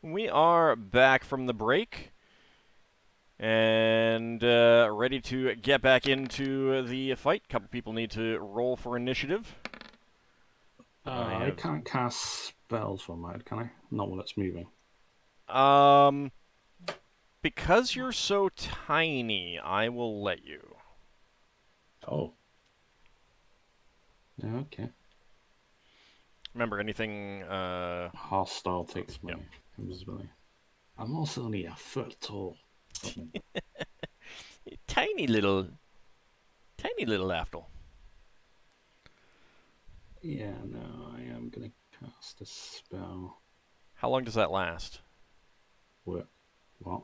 We are back from the break and ready to get back into the fight. A couple people need to roll for initiative. I can't cast spells from mode, can I? Not while it's moving. Because you're so tiny, I will let you. Oh. Yeah, okay. Remember, anything Hostile takes my invisibility. I'm also only a foot tall. Tiny little Lafdul. Yeah, no, I am gonna cast a spell. How long does that last? What?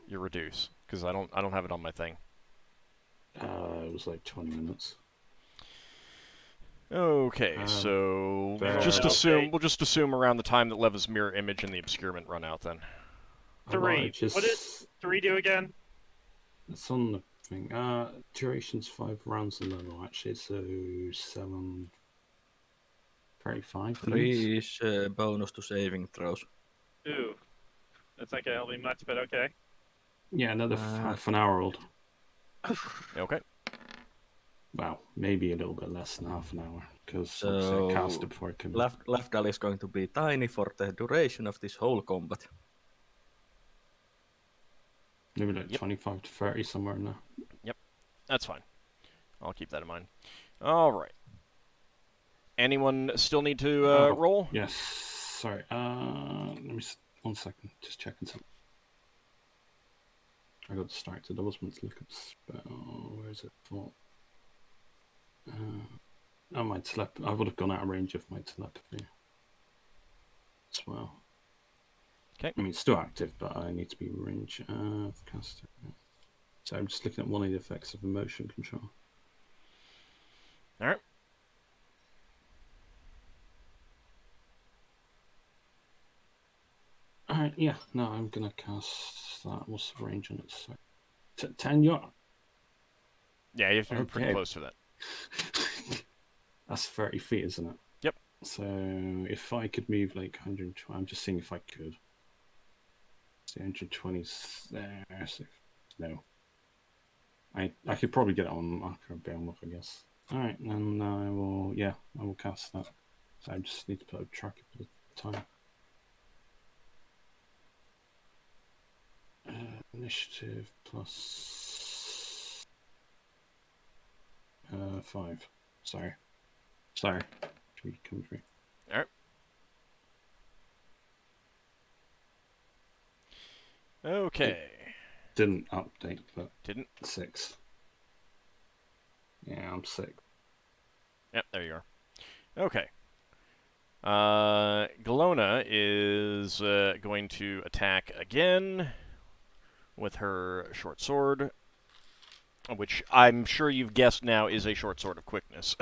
Your reduce, because I don't have it on my thing. It was like 20 minutes. Okay, so we'll just assume around the time that Leva's mirror image and the obscurement run out then. 3. What does 3 do again? It's on the thing. Duration's 5 rounds and level actually, so 7 35 3 is bonus to saving throws. Ooh. That's not gonna help me much, but okay. Yeah, another half an hour old. Okay. Wow, maybe a little bit less than half an hour, because So, I cast it before it came. Lafdul is going to be tiny for the duration of this whole combat. Maybe like 25 to 30, somewhere in there. Yep, that's fine. I'll keep that in mind. All right. Anyone still need to roll? Yes. Sorry. Let me 1 second. Just checking something. I got distracted. I was meant to look at the spell. Where is it for? I might slip. I would have gone out of range of my telepathy as well. Okay. I mean, it's still active, but I need to be range of caster. So I'm just looking at one of the effects of emotion control. All right. Alright, yeah, no, I'm gonna cast that. What's the range on it? So, 10 yards. Yeah, you have to be pretty close to that. That's 30 feet, isn't it? Yep. So, if I could move like 120, I'm just seeing if I could. So 120's there. So, no. I could probably get it on after a Beowulf, I guess. Alright, and I will cast that. So I just need to put a tracker for the time. Initiative plus 5. Sorry. Should we come through? All right. Okay. Didn't update, but didn't 6. Yeah, I'm 6. Yep, there you are. Okay. Galona is going to attack again with her short sword, which I'm sure you've guessed now is a short sword of quickness.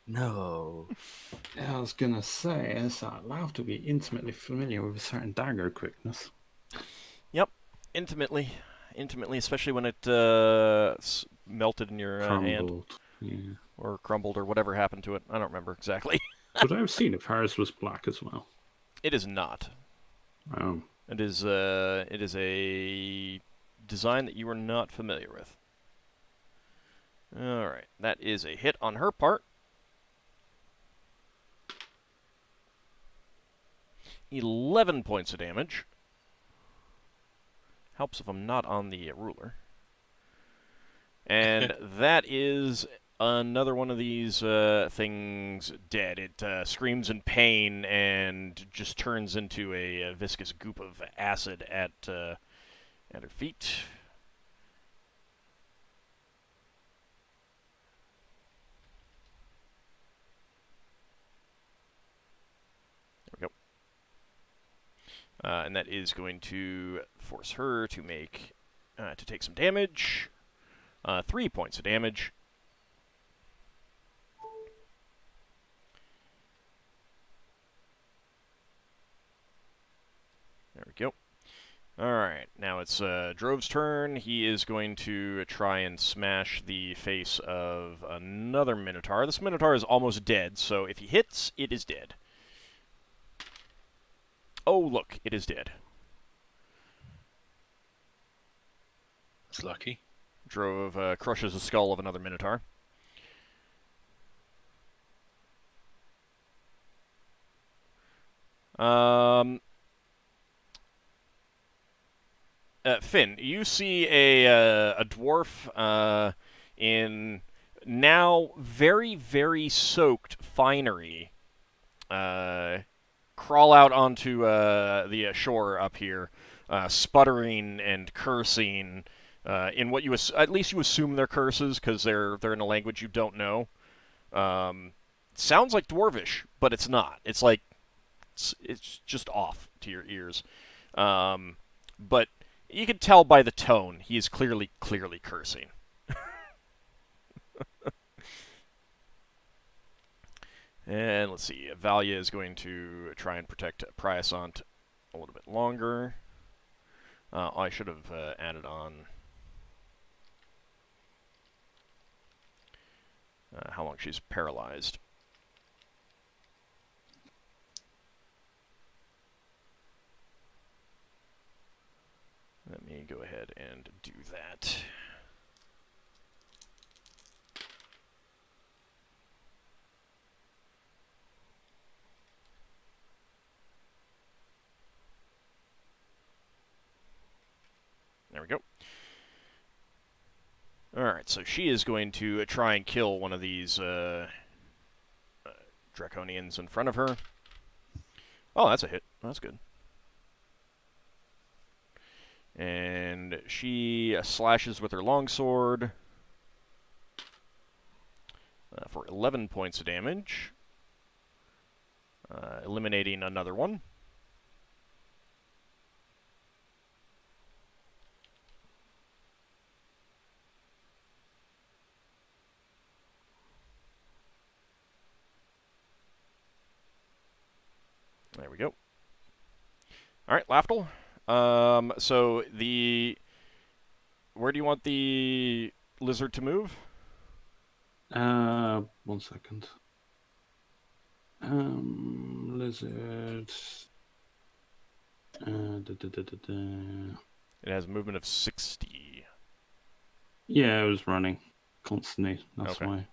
No. Yeah, I was gonna say, it's allowed to be intimately familiar with a certain dagger quickness. Yep, intimately, especially when it melted in your hand, or crumbled, or whatever happened to it. I don't remember exactly. Would I have seen if hers was black as well? It is not. Oh. It is a design that you are not familiar with. All right, that is a hit on her part. 11 points of damage. Helps if I'm not on the ruler. And that is another one of these things dead. It screams in pain and just turns into a viscous goop of acid at her feet. There we go. And that is going to force her to make to take some damage. 3 points of damage. There we go. Alright, now it's Drove's turn. He is going to try and smash the face of another Minotaur. This Minotaur is almost dead, so if he hits, it is dead. Oh, look, it is dead. That's lucky. Drove crushes the skull of another Minotaur. Finn, you see a dwarf in now very, very soaked finery crawl out onto the shore up here, sputtering and cursing in what you at least you assume they're curses because they're in a language you don't know. Sounds like dwarvish, but it's not. It's like it's just off to your ears. But you can tell by the tone he is clearly cursing. And let's see, Valia is going to try and protect Priasant a little bit longer. I should have added on how long she's paralyzed. Let me go ahead and do that. There we go. Alright, so she is going to try and kill one of these Draconians in front of her. Oh, that's a hit. That's good. And she slashes with her longsword for 11 points of damage, eliminating another one. There we go. All right, Lafdul. So where do you want the lizard to move? 1 second. Lizard. It has a movement of 60. Yeah, it was running constantly. That's Okay. why.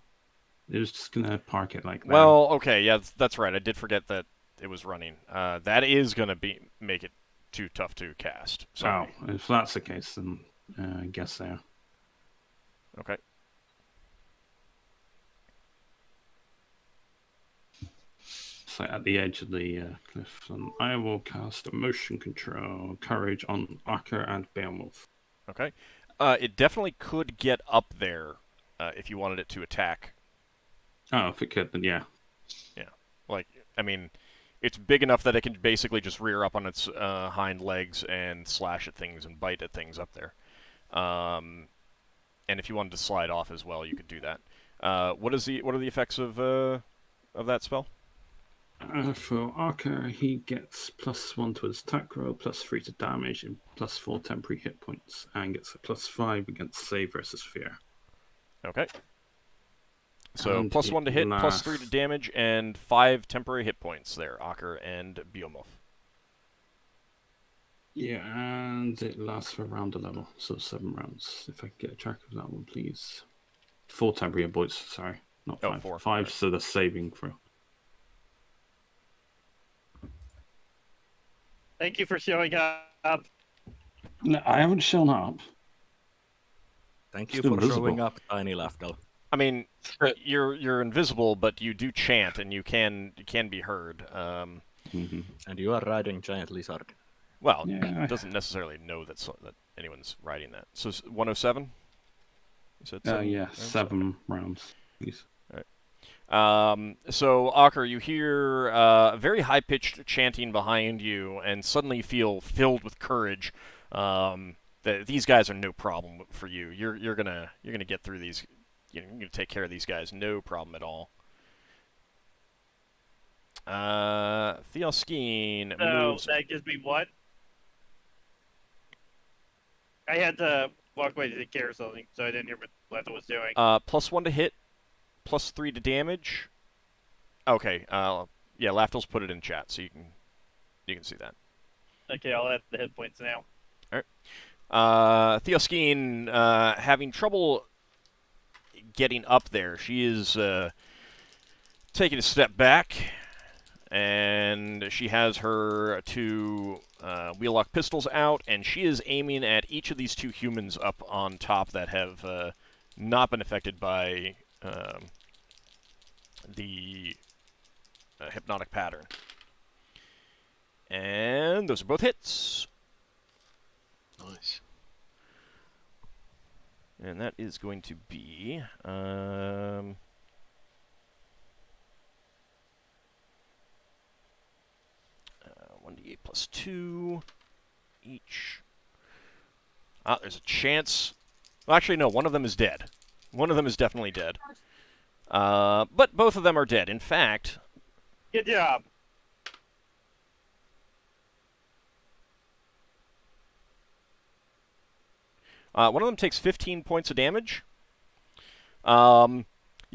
It was just gonna park it like that. Well, okay, yeah, that's right. I did forget that it was running. That is gonna make it too tough to cast. Sorry. Oh, if that's the case, then I guess so. Okay. So at the edge of the cliff, and I will cast a motion control courage on Ockar and Beowulf. Okay. It definitely could get up there if you wanted it to attack. Oh, if it could, then yeah. Yeah. Like, I mean, it's big enough that it can basically just rear up on its hind legs and slash at things and bite at things up there. And if you wanted to slide off as well, you could do that. What are the effects of that spell? For Ockar, he gets +1 to his attack roll, +3 to damage, and +4 temporary hit points, and gets a +5 against save versus fear. Okay. So And +1 to hit, lasts- +3 to damage, and 5 temporary hit points there, Ockar and Beowulf. Yeah, and it lasts for around a level, so 7 rounds. If I can get a track of that one, please. 4 temporary hit points, sorry, not 5. 4. 5, Right. so the saving throw. Thank you for showing up. No, I haven't shown up. Thank you Still for showing invisible. up, Tiny Lafdul. I mean, you're invisible, but you do chant, and you can be heard. Mm-hmm. And you are riding giant lizard. Well, Yeah. it doesn't necessarily know that anyone's riding that. So 107. You said 7? Yeah, rounds? 7 rounds, please. So, Ockar, you hear very high-pitched chanting behind you, and suddenly feel filled with courage. That these guys are no problem for you. You're gonna get through these. You're gonna take care of these guys, no problem at all. Theoskeen So moves. that gives me what? I had to walk away to take care of something, so I didn't hear what Lethal was doing. +1 to hit, +3 to damage. Okay. Yeah, Lafdul's put it in chat, so you can see that. Okay, I'll add the hit points now. Theoskeen, having trouble getting up there. She is taking a step back, and she has her two wheel-lock pistols out, and she is aiming at each of these two humans up on top that have not been affected by the hypnotic pattern. And those are both hits. Nice. And that is going to be 1d8 plus 2 each. There's a chance. Well, actually, no, one of them is dead. One of them is definitely dead. But both of them are dead. In fact, Good job. one of them takes 15 points of damage. Yeah,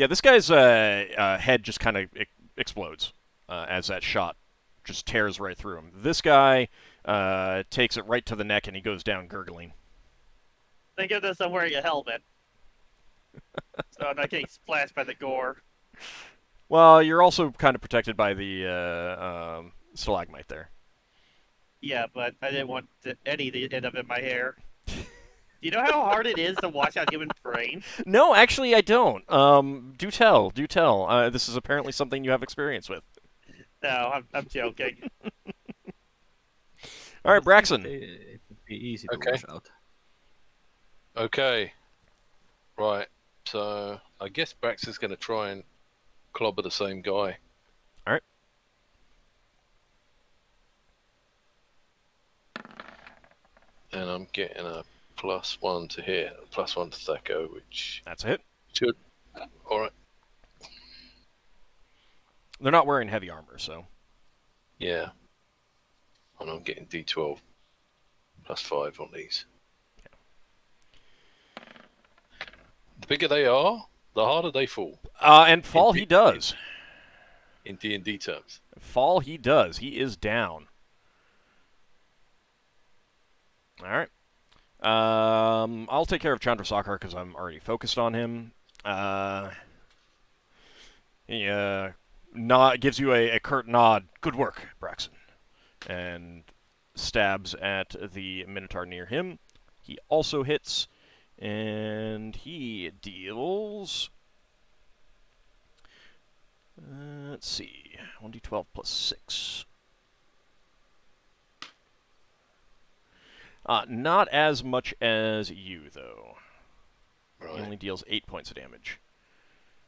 this guy's head just kind of explodes as that shot just tears right through him. This guy takes it right to the neck, and he goes down gurgling. Thank goodness I'm wearing a helmet. So I'm not getting splashed by the gore. Well, you're also kind of protected by the stalagmite there. Yeah, but I didn't want any to end up in my hair. Do you know how hard it is to wash out human brain? No, actually, I don't. Do tell, do tell. This is apparently something you have experience with. No, I'm joking. All right, Braxon. It would be easy to Okay. wash out. Okay. Right. So I guess Braxon's going to try and clobber the same guy. All right. And I'm getting a +1 to hit, a +1 to Thaco, which That's a hit. should. All right. They're not wearing heavy armor, so. Yeah. And I'm getting D12 +5 on these. The bigger they are, the harder they fall. And fall he Indeed. does. In D&D terms. Fall he does. He is down. All right. I'll take care of Chandrasekhar because I'm already focused on him. He gives you a curt nod. Good work, Braxon. And stabs at the Minotaur near him. He also hits, and he deals... let's see. 1d12 plus 6. Not as much as you, though. He Right. only deals 8 points of damage.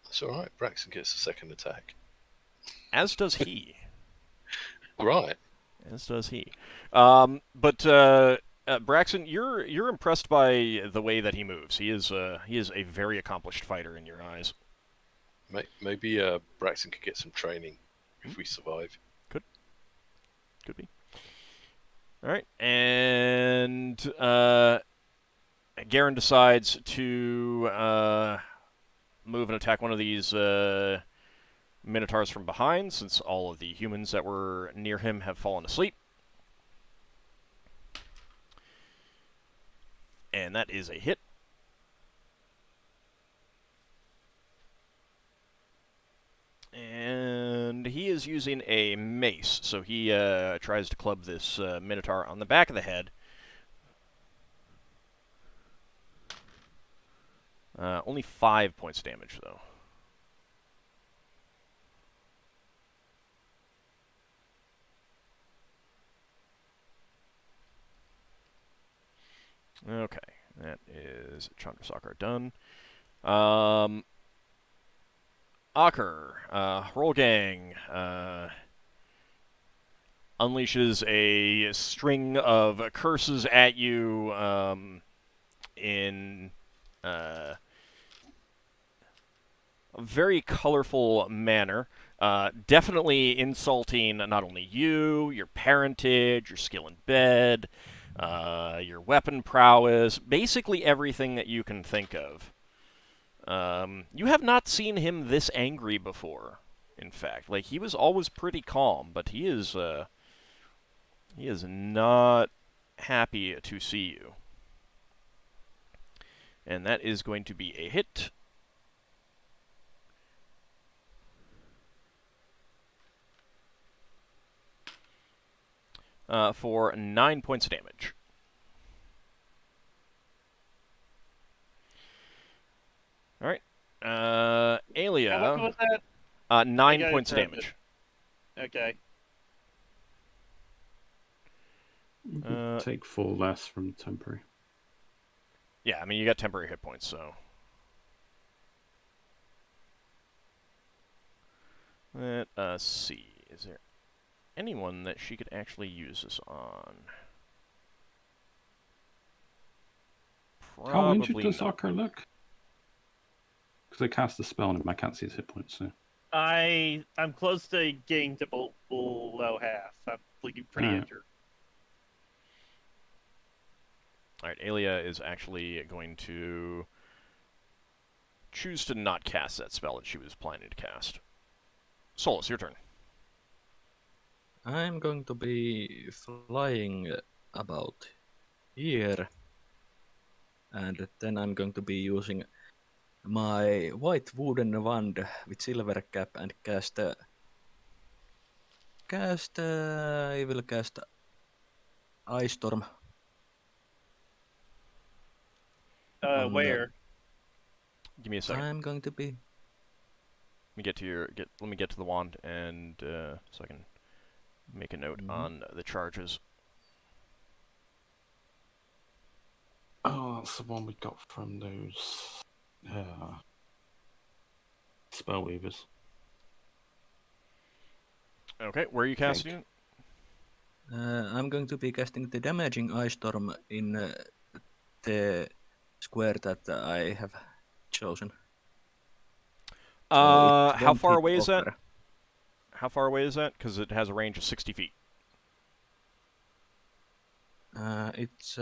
That's all right. Braxon gets a second attack. As does he. Right. As does he. But Braxon, you're impressed by the way that he moves. He is a very accomplished fighter in your eyes. Maybe Braxon could get some training if we survive. Could be. All right, and Garen decides to move and attack one of these Minotaurs from behind, since all of the humans that were near him have fallen asleep. And that is a hit. And he is using a mace, so he tries to club this Minotaur on the back of the head. Only 5 points of damage, though. Okay, that is Chandrasekhar done. Ockar, Roll Gang, unleashes a string of curses at you in a very colorful manner. Definitely insulting not only you, your parentage, your skill in bed, your weapon prowess, basically everything that you can think of. You have not seen him this angry before, in fact. Like, he was always pretty calm, but he is He is not happy to see you. And that is going to be a hit. For 9 points of damage. Alright. How much Alia, was that? 9 gotta points of grab damage. Okay. You can take 4 less from temporary. Yeah, I mean, you got temporary hit points, so. Let us see. Is there anyone that she could actually use this on? How injured Probably does not. Ockar look? Because I cast the spell on him, I can't see his hit points. So. I'm close to getting to below half. I'm looking pretty Alright. injured. Alright, Alia is actually going to choose to not cast that spell that she was planning to cast. Solas, your turn. I'm going to be flying about here. And then I'm going to be using my white wooden wand with silver cap and I will cast Ice Storm on Where? Give me a second. I'm going to be Let me get to the wand and so I can make a note on the charges. Oh, that's the one we got from those spell weavers. Okay, where are you casting it? I'm going to be casting the damaging Ice Storm in the square that I have chosen. So How far away is that? How far away is that? Because it has a range of 60 feet. It's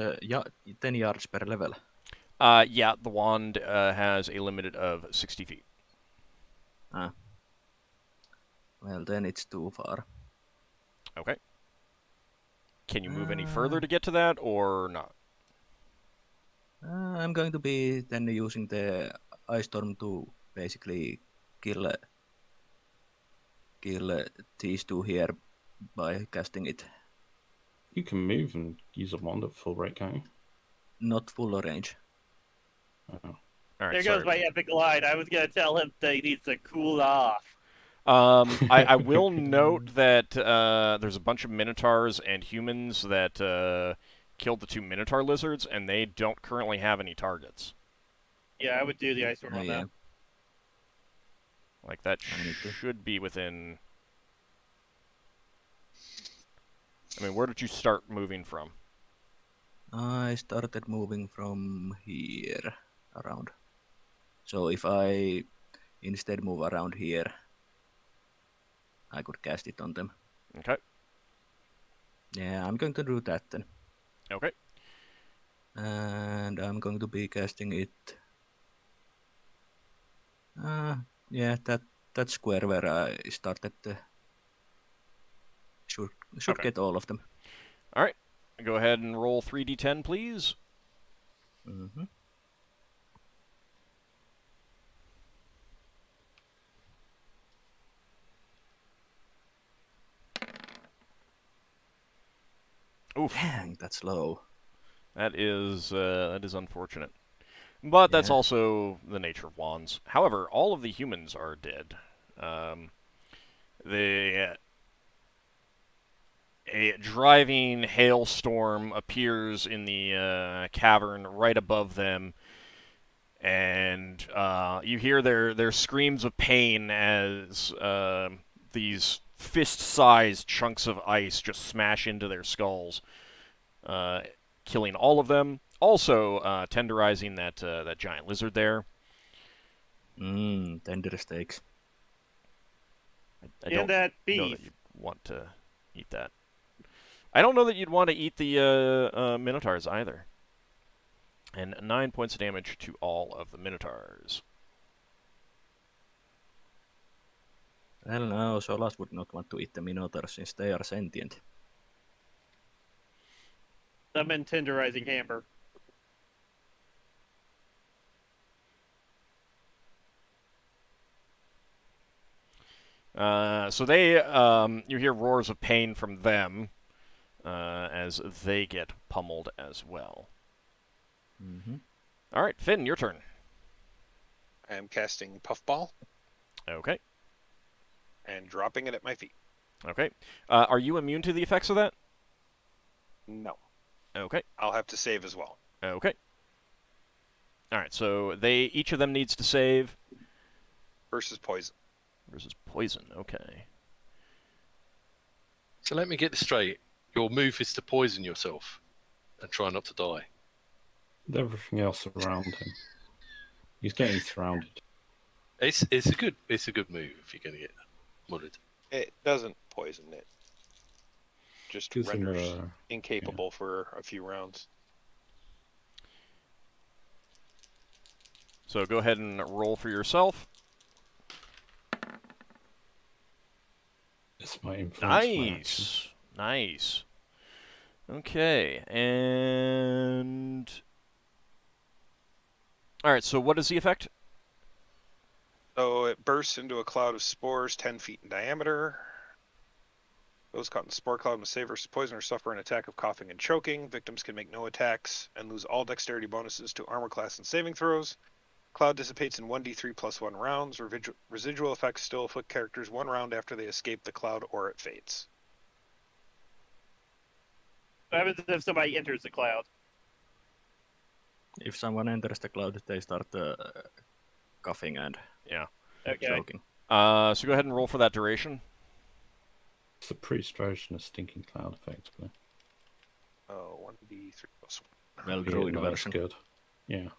10 yards per level. Yeah, the wand has a limit of 60 feet. Well, then it's too far. Okay. Can you move any further to get to that, or not? I'm going to be then using the Ice Storm to basically kill these two here by casting it. You can move and use a wand at full rate, can't you? Not full range. Oh. All right, There sorry. goes my epic line. I was gonna tell him that he needs to cool off. I will note that there's a bunch of Minotaurs and humans that killed the 2 Minotaur lizards, and they don't currently have any targets. Yeah, I would do the ice storm on Yeah. that. Like, that I need to. should be within... I mean, where did you start moving from? I started moving from here around. So if I instead move around here, I could cast it on them. Okay. Yeah, I'm going to do that then. Okay. And I'm going to be casting it. Yeah, that square where I started should Okay. get all of them. All right. Go ahead and roll 3d10, please. Mm-hmm. Oof. Dang, that's low. That is unfortunate. But that's Yeah. also the nature of wands. However, all of the humans are dead. A driving hailstorm appears in the cavern right above them, and you hear their screams of pain as these fist-sized chunks of ice just smash into their skulls, killing all of them. Also, tenderizing that giant lizard there. Tender steaks. I And don't that know beef. that you'd want to eat that. I don't know that you'd want to eat the Minotaurs either. And 9 points of damage to all of the Minotaurs. Well, no, Solas would not want to eat the Minotaurs since they are sentient. Summon tenderizing hammer. So they, you hear roars of pain from them as they get pummeled as well. Mm-hmm. All right, Finn, your turn. I am casting Puffball Okay. and dropping it at my feet. Okay. Are you immune to the effects of that? No. Okay. I'll have to save as well. Okay. All right. So each of them needs to save Versus poison. versus poison. Okay. So let me get this straight. Your move is to poison yourself and try not to die. With everything else around him. He's getting surrounded. It's a good move if you're going to get mullered. It doesn't poison it. Just Gives him renders a... incapable for a few rounds. So go ahead and roll for yourself. It's my influence. My action. Nice. Nice. Okay. And all right. So what is the effect? So it bursts into a cloud of spores 10 feet in diameter. Those caught in the spore cloud must save versus poison or suffer an attack of coughing and choking. Victims can make no attacks and lose all dexterity bonuses to armor class and saving throws. Cloud dissipates in 1d3 plus 1 rounds. Residual effects still afflict characters 1 round after they escape the cloud or it fades. What happens if somebody enters the cloud? If someone enters the cloud, they start coughing and Yeah. Okay. choking. So go ahead and roll for that duration. It's a priest version of Stinking Cloud, effectively. Oh, 1d3 plus 1. Well, Yeah, druid no, that's version. good. Yeah.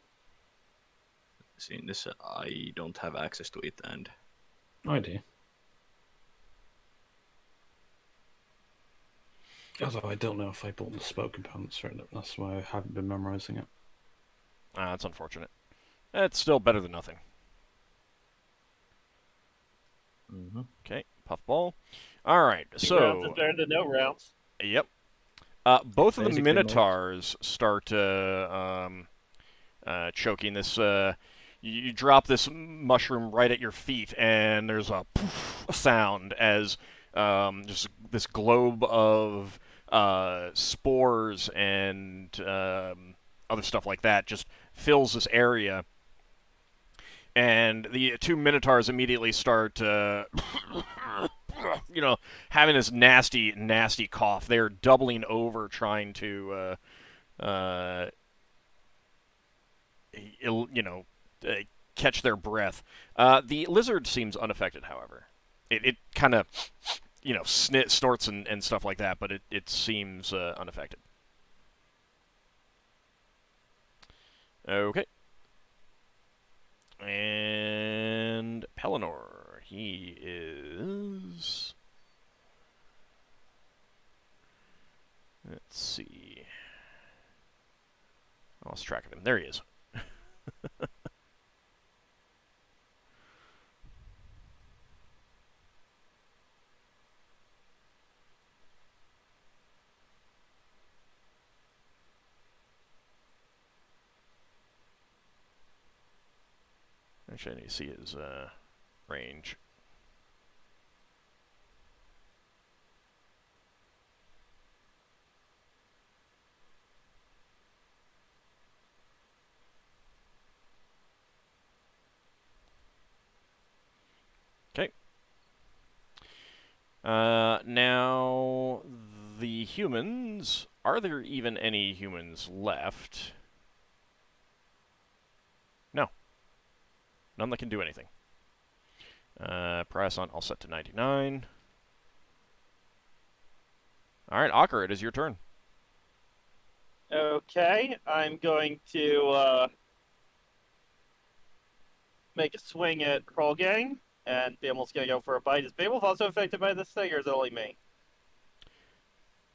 Seeing this, I don't have access to it, and I do. Although I don't know if I bought the spell components for it. That's why I haven't been memorizing it. That's unfortunate. It's still better than nothing. mm-hmm. Okay, puffball. All right, 2 rounds is so better than no rounds. yep. Both of the Basically minotaurs start choking. This you drop this mushroom right at your feet, and there's a poof sound as just this globe of spores and other stuff like that just fills this area. And the 2 minotaurs immediately start, having this nasty, nasty cough. They're doubling over, trying to, catch their breath. The lizard seems unaffected, however. It kind of, snorts and stuff like that, but it seems unaffected. Okay. And Pelennor, he is... Let's see. I lost track of him. There he is. Actually, I need to see his range. Okay. Now, the humans. Are there even any humans left? No. None that can do anything. Price on, I'll set to 99. Alright, Ockar, it is your turn. Okay, I'm going to make a swing at Krollgang, and Bimmel's going to go for a bite. Is Bimmel also affected by this thing, or is it only me?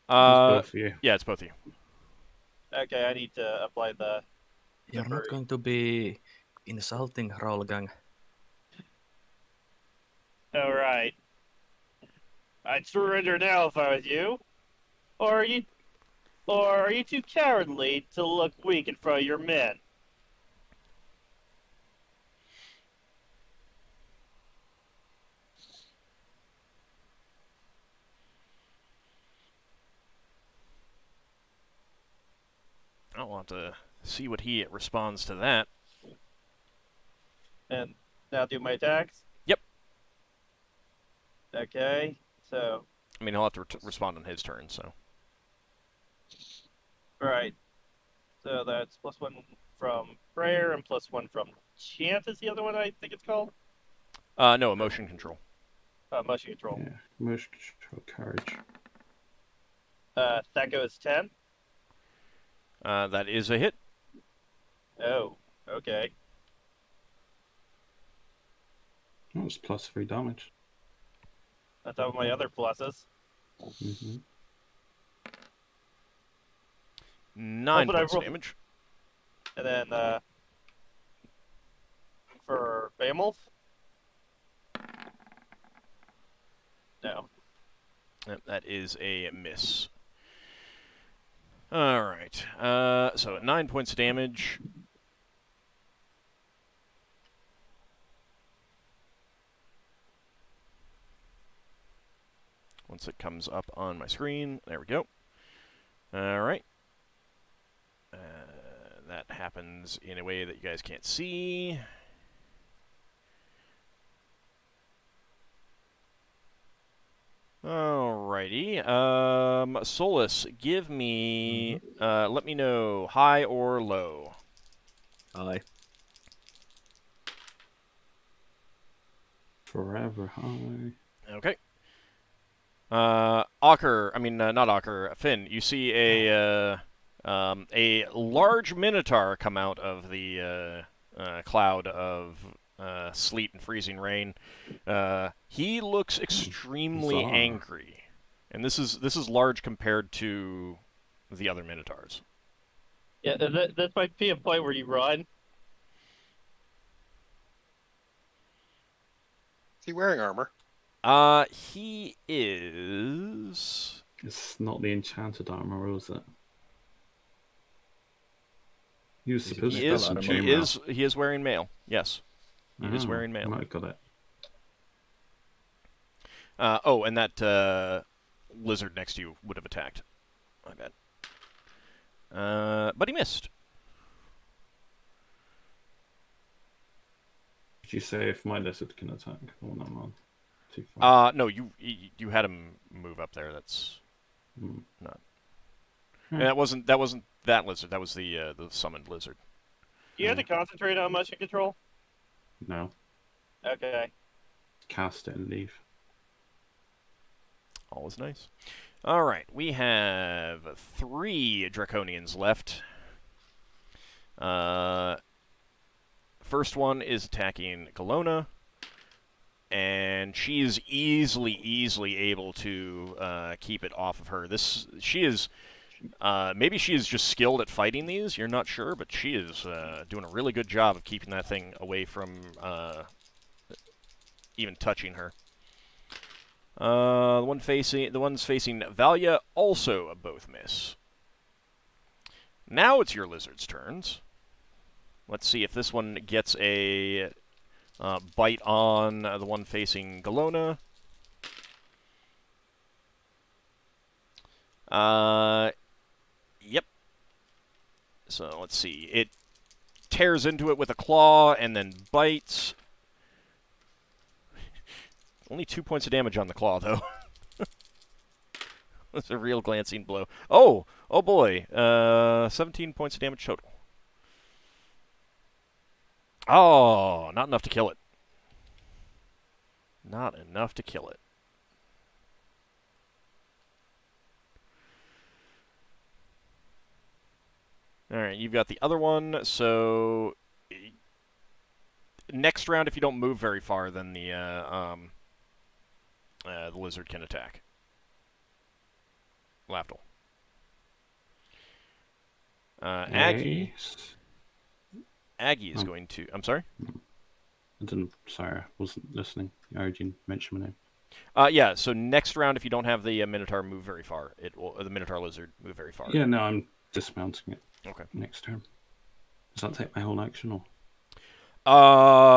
It's both of you. Yeah, it's both of you. Okay, I need to apply the... You're not Temporary. going to be insulting Rollgang. Alright. I'd surrender now if I was you. Or you... Or are you too cowardly to look weak in front of your men? I'll want to see what he responds to that. And now do my attacks? Yep. Okay, so, I mean, he'll have to respond on his turn, so. right. So that's +1 from prayer and +1 from chant is the other one I think it's called? No, emotion control. Motion control. Yeah, motion control courage. That goes 10. That is a hit. Oh, okay. That was +3 damage. On top of my other pluses. Mm-hmm. 9 but I points of rolled- damage. And then for Beowulf? No. Yep, that is a miss. Alright. So 9 points of damage. Once it comes up on my screen. There we go. Alright. That happens in a way that you guys can't see. Alrighty. Solas, give me, let me know, high or low. Aye. Forever high. Okay. Ockar, I mean, not Ockar, Finn, you see a large minotaur come out of the cloud of sleet and freezing rain. He looks extremely Bizarre. angry, and this is large compared to the other minotaurs. Yeah, that might be a point where you run. Is he wearing armor? He is. It's not the enchanted armor, was it? He was Is it supposed He to metal is. have some armor? chainmail. He is wearing mail. Yes, he is Ah, wearing I mail. might have got it. Oh, and that lizard next to you would have attacked. My bad. But he missed. Did you say if my lizard can attack? Oh, no, man. Too far. No, you had him move up there. That's Hmm. not. Hmm. And that wasn't that lizard. That was the summoned lizard. Do you have to concentrate on motion control? No. Okay. Cast it and leave. Always nice. All right, we have 3 draconians left. First one is attacking Kelowna, and she is easily able to keep it off of her. She is maybe she is just skilled at fighting these. You're not sure, but she is doing a really good job of keeping that thing away from even touching her. The ones facing Valia also both miss. Now it's your lizard's turns. Let's see if this one gets a bite on the one facing Kelowna. Yep. So let's see. It tears into it with a claw and then bites. Only 2 points of damage on the claw, though. That's a real glancing blow. Oh boy. 17 points of damage total. Oh, not enough to kill it. Not enough to kill it. Alright, you've got the other one, so next round, if you don't move very far, then the lizard can attack. Lafdul. Aggie. Yes. Aggie is Oh. going to... I'm sorry? I didn't. Sorry, I wasn't listening. I heard you mention my name. Yeah. So next round, if you don't have the Minotaur move very far, it will the Minotaur lizard move very far. Yeah, no, I'm dismounting it. Okay. Next turn. Does that take my whole action or?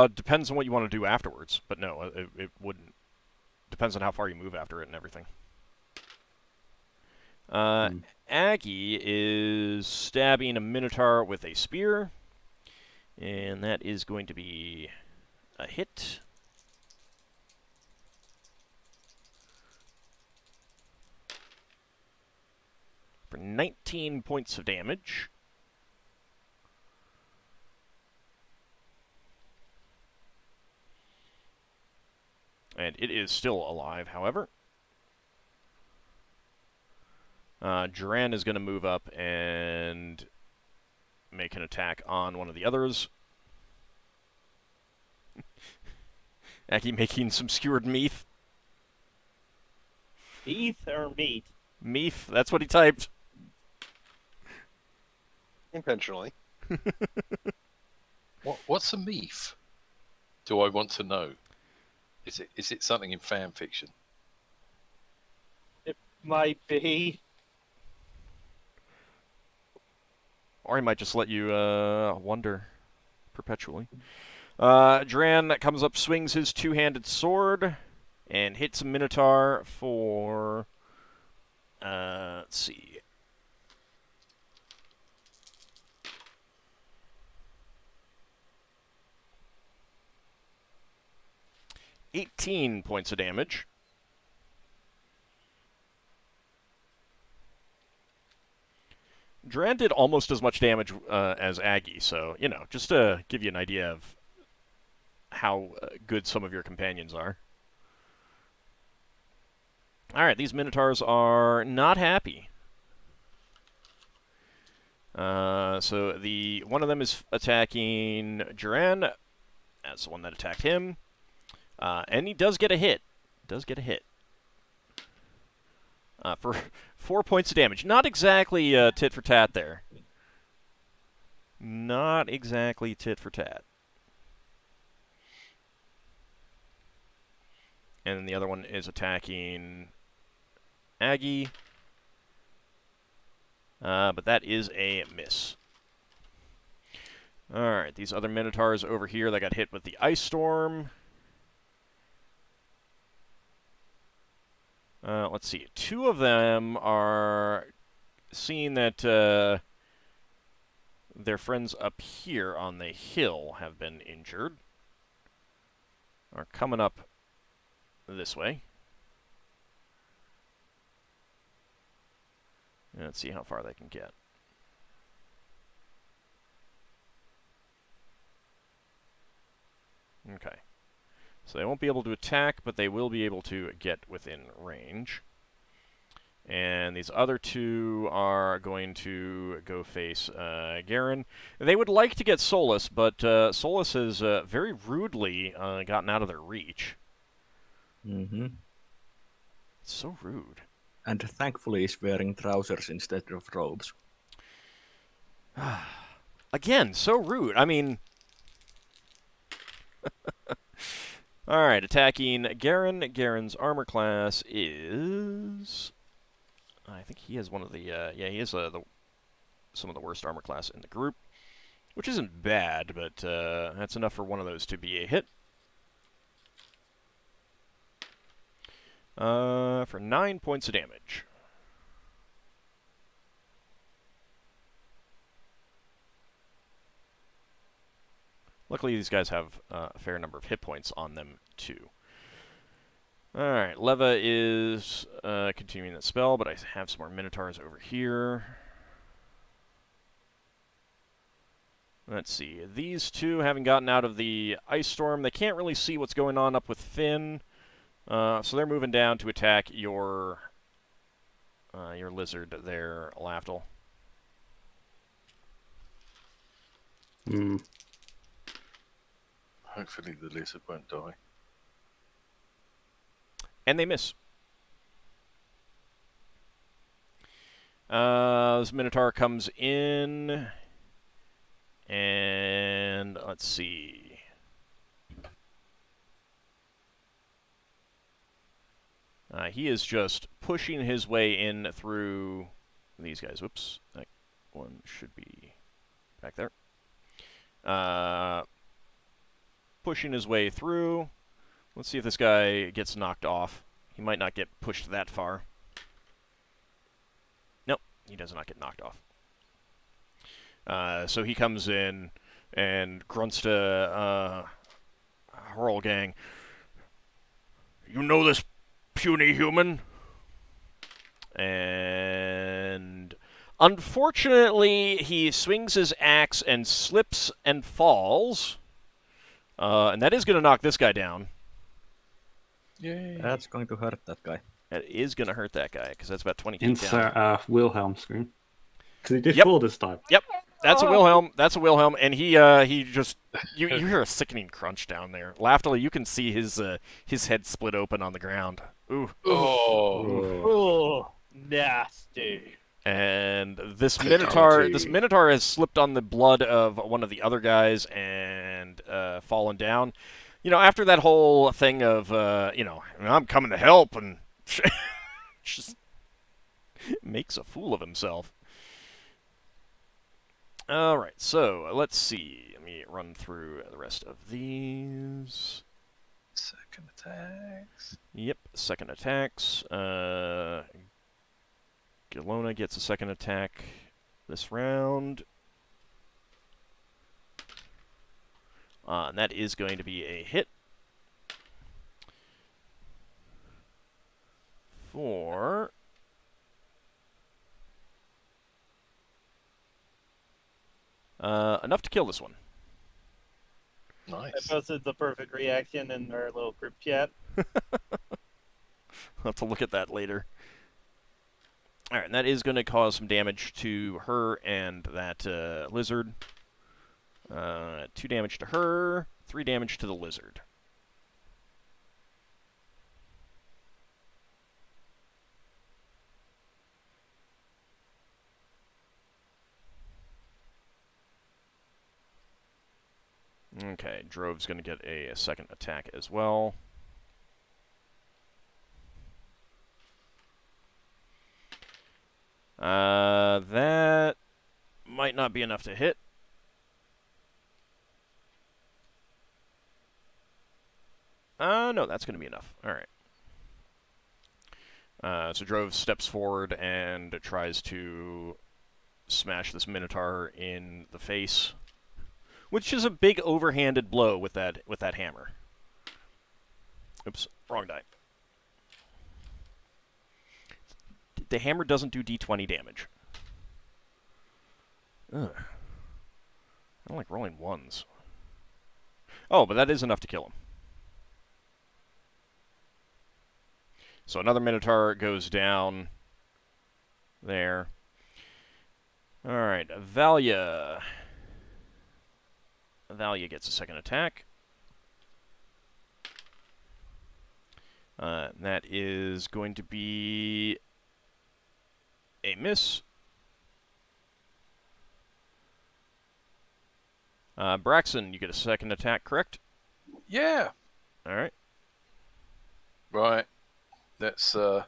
Depends on what you want to do afterwards, but no, it wouldn't. Depends on how far you move after it and everything. Aggie is stabbing a Minotaur with a spear, and that is going to be a hit. For 19 points of damage. And it is still alive, however. Duran is going to move up and make an attack on one of the others. Aggie making some skewered meat. Teeth or meat? Meat, that's what he typed. Intentionally. What's a meef? Do I want to know? Is it something in fan fiction? It might be. Or he might just let you wonder perpetually. Duran comes up, swings his two-handed sword, and hits a Minotaur for... let's see. $18 points of damage. Duran did almost as much damage as Aggie, so, you know, just to give you an idea of how good some of your companions are. Alright, these Minotaurs are not happy. So the one of them is attacking Duran. That's the one that attacked him. And he does get a hit. For 4 points of damage. Not exactly tit for tat there. Not exactly tit for tat. And then the other one is attacking Aggie. But that is a miss. Alright, these other Minotaurs over here that got hit with the Ice Storm. Let's see. Two of them are seeing that their friends up here on the hill have been injured. Are coming up this way. Let's see how far they can get. Okay. So they won't be able to attack, but they will be able to get within range. And these other two are going to go face Garen. They would like to get Solas, but Solas has very rudely gotten out of their reach. Mm-hmm. It's so rude. And thankfully he's wearing trousers instead of robes. Again, so rude. I mean... Alright, attacking Garen. Garen's armor class is... I think he has one of the... yeah, he has some of the worst armor class in the group. Which isn't bad, but that's enough for one of those to be a hit. For 9 points of damage. Luckily, these guys have a fair number of hit points on them, too. Alright, Leva is continuing that spell, but I have some more Minotaurs over here. Let's see. These two, having gotten out of the Ice Storm, they can't really see what's going on up with Finn. So they're moving down to attack your lizard there, Lafdul. Hopefully the lizard won't die. And they miss. This Minotaur comes in, and let's see. He is just pushing his way in through these guys. Whoops, that one should be back there. Pushing his way through. Let's see if this guy gets knocked off. He might not get pushed that far. Nope, he does not get knocked off. So he comes in and grunts to Hurl Gang. You know this puny human? And unfortunately, he swings his axe and slips and falls. And that is going to knock this guy down. Yay. That's going to hurt that guy. That is going to hurt that guy, because that's about 20 feet Insert down. Wilhelm scream. Because he did Yep. fall this time. Yep, that's a Wilhelm. That's a Wilhelm, and he just you hear a sickening crunch down there. Lafdul, you can see his head split open on the ground. Ooh. Oh. Oh, nasty. And this Minotaur has slipped on the blood of one of the other guys and fallen down. You know, after that whole thing of I'm coming to help, and just makes a fool of himself. All right, so let's see. Let me run through the rest of these. Second attacks. Yep, second attacks. Galona gets a second attack this round. And that is going to be a hit. For... enough to kill this one. I Nice. posted the perfect reaction in our little group chat. I'll have to look at that later. Alright, and that is going to cause some damage to her and that lizard. 2 damage to her, 3 damage to the lizard. Okay, Drove's going to get a second attack as well. That might not be enough to hit. No, that's going to be enough. All right. So Drove steps forward and tries to smash this Minotaur in the face, which is a big overhanded blow with that hammer. Oops, wrong die. The hammer doesn't do d20 damage. Ugh. I don't like rolling ones. Oh, but that is enough to kill him. So another Minotaur goes down there. Alright, Valia. Valia gets a second attack. That is going to be a miss. Braxon, you get a second attack, correct? Yeah. All right. Right. Let's have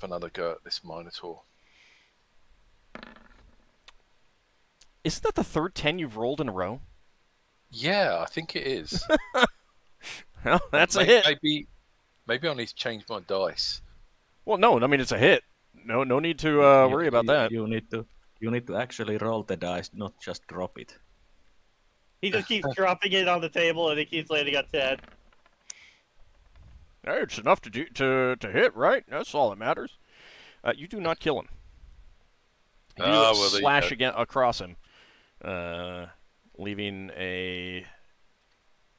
another go at this Minotaur. Isn't that the third 10 you've rolled in a row? Yeah, I think it is. Well, that's a hit. Maybe I need to change my dice. Well, no, I mean it's a hit. No need to worry about that. You need to actually roll the dice, not just drop it. He just keeps dropping it on the table and it keeps landing on 10. Hey, it's enough to hit, right? That's all that matters. You do not kill him. You slash again across him, leaving a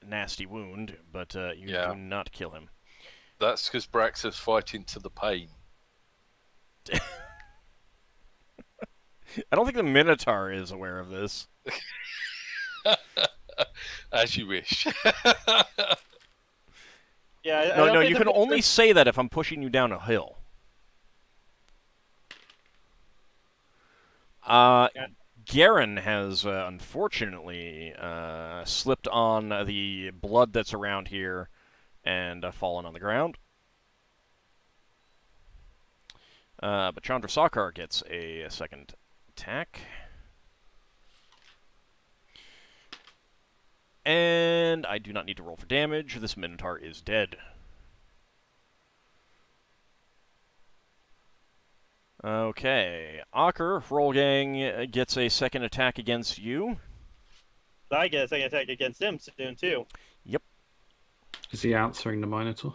nasty wound, but you do not kill him. That's because Braxon's fighting to the pain. I don't think the Minotaur is aware of this. As you wish. Yeah, No, you can only say that if I'm pushing you down a hill. Garen has unfortunately slipped on the blood that's around here and fallen on the ground. But Chandra Sakar gets a second attack. And I do not need to roll for damage. This Minotaur is dead. Okay. Ockar, Hrolgang gets a second attack against you. I get a second attack against him soon, too. Is he answering the Minotaur?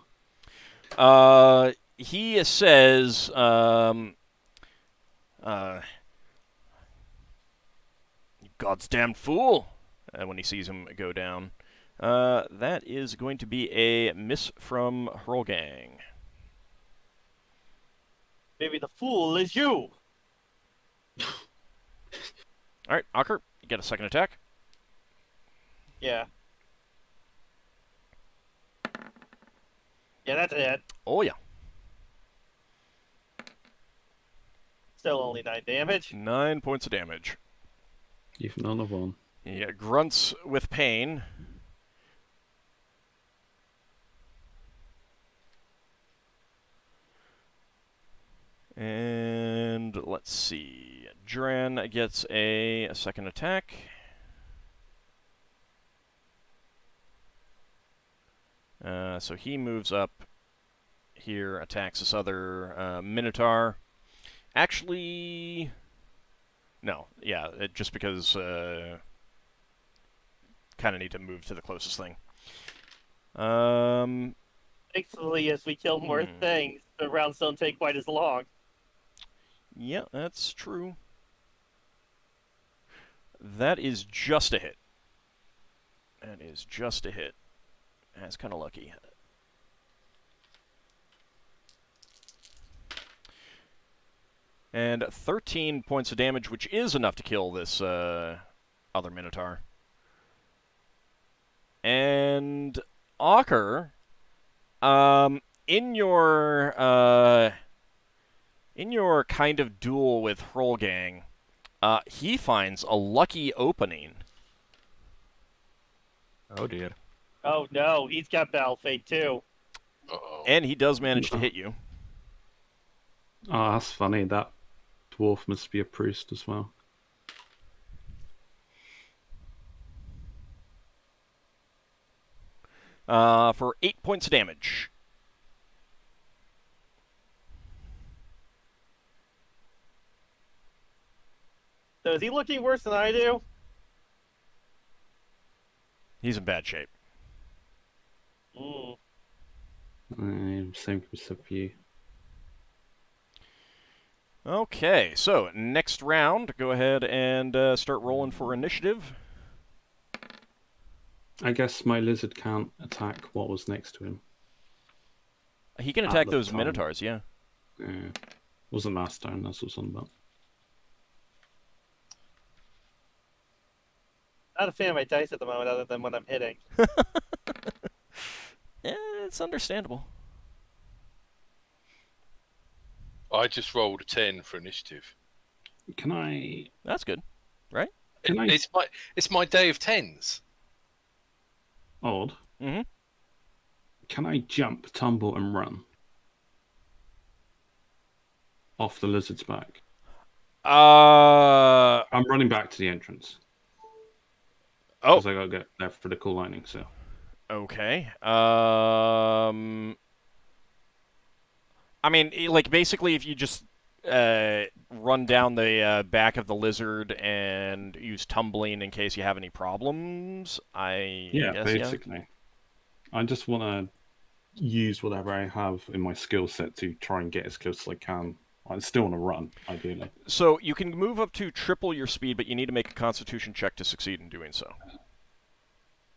He says, Goddamn fool, when he sees him go down. That is going to be a miss from Hrolgang. Maybe the fool is you. Alright, Ockar, you get a second attack. Yeah. Yeah, that's a hit. Oh, yeah. Still only 9 damage. 9 points of damage. You've another one. He grunts with pain. And let's see. Duran gets a second attack. So he moves up here, attacks this other Minotaur. Actually, no. Yeah, just because kind of need to move to the closest thing. Thankfully, as we kill more things, the rounds don't take quite as long. Yeah, that's true. That is just a hit. That is just a hit. That's kind of lucky. And 13 points of damage, which is enough to kill this other Minotaur. And Ockar, in your kind of duel with Hrolgang, he finds a lucky opening. Oh dear. Oh no, he's got Battle Fate too. Uh-oh. And he does manage to hit you. Oh, that's funny. That dwarf must be a priest as well. For 8 points of damage. So is he looking worse than I do? He's in bad shape. Same concept for you. Okay, so next round, go ahead and start rolling for initiative. I guess my lizard can't attack what was next to him. He can At attack the those time. Minotaurs, yeah. Wasn't last turn, that's what's on about. Not a fan of my dice at the moment, other than when I'm hitting. Yeah, it's understandable. I just rolled a 10 for initiative. Can I? That's good, right? Can I? It's my day of 10s. Odd. Mm-hmm. Can I jump, tumble, and run off the lizard's back? I'm running back to the entrance. Oh, Because I gotta get there for the cool lightning. So okay. I mean, like, basically, if you just run down the back of the lizard and use tumbling in case you have any problems, I guess, basically. I just want to use whatever I have in my skill set to try and get as close as I can. I still want to run, ideally. So you can move up to triple your speed, but you need to make a Constitution check to succeed in doing so.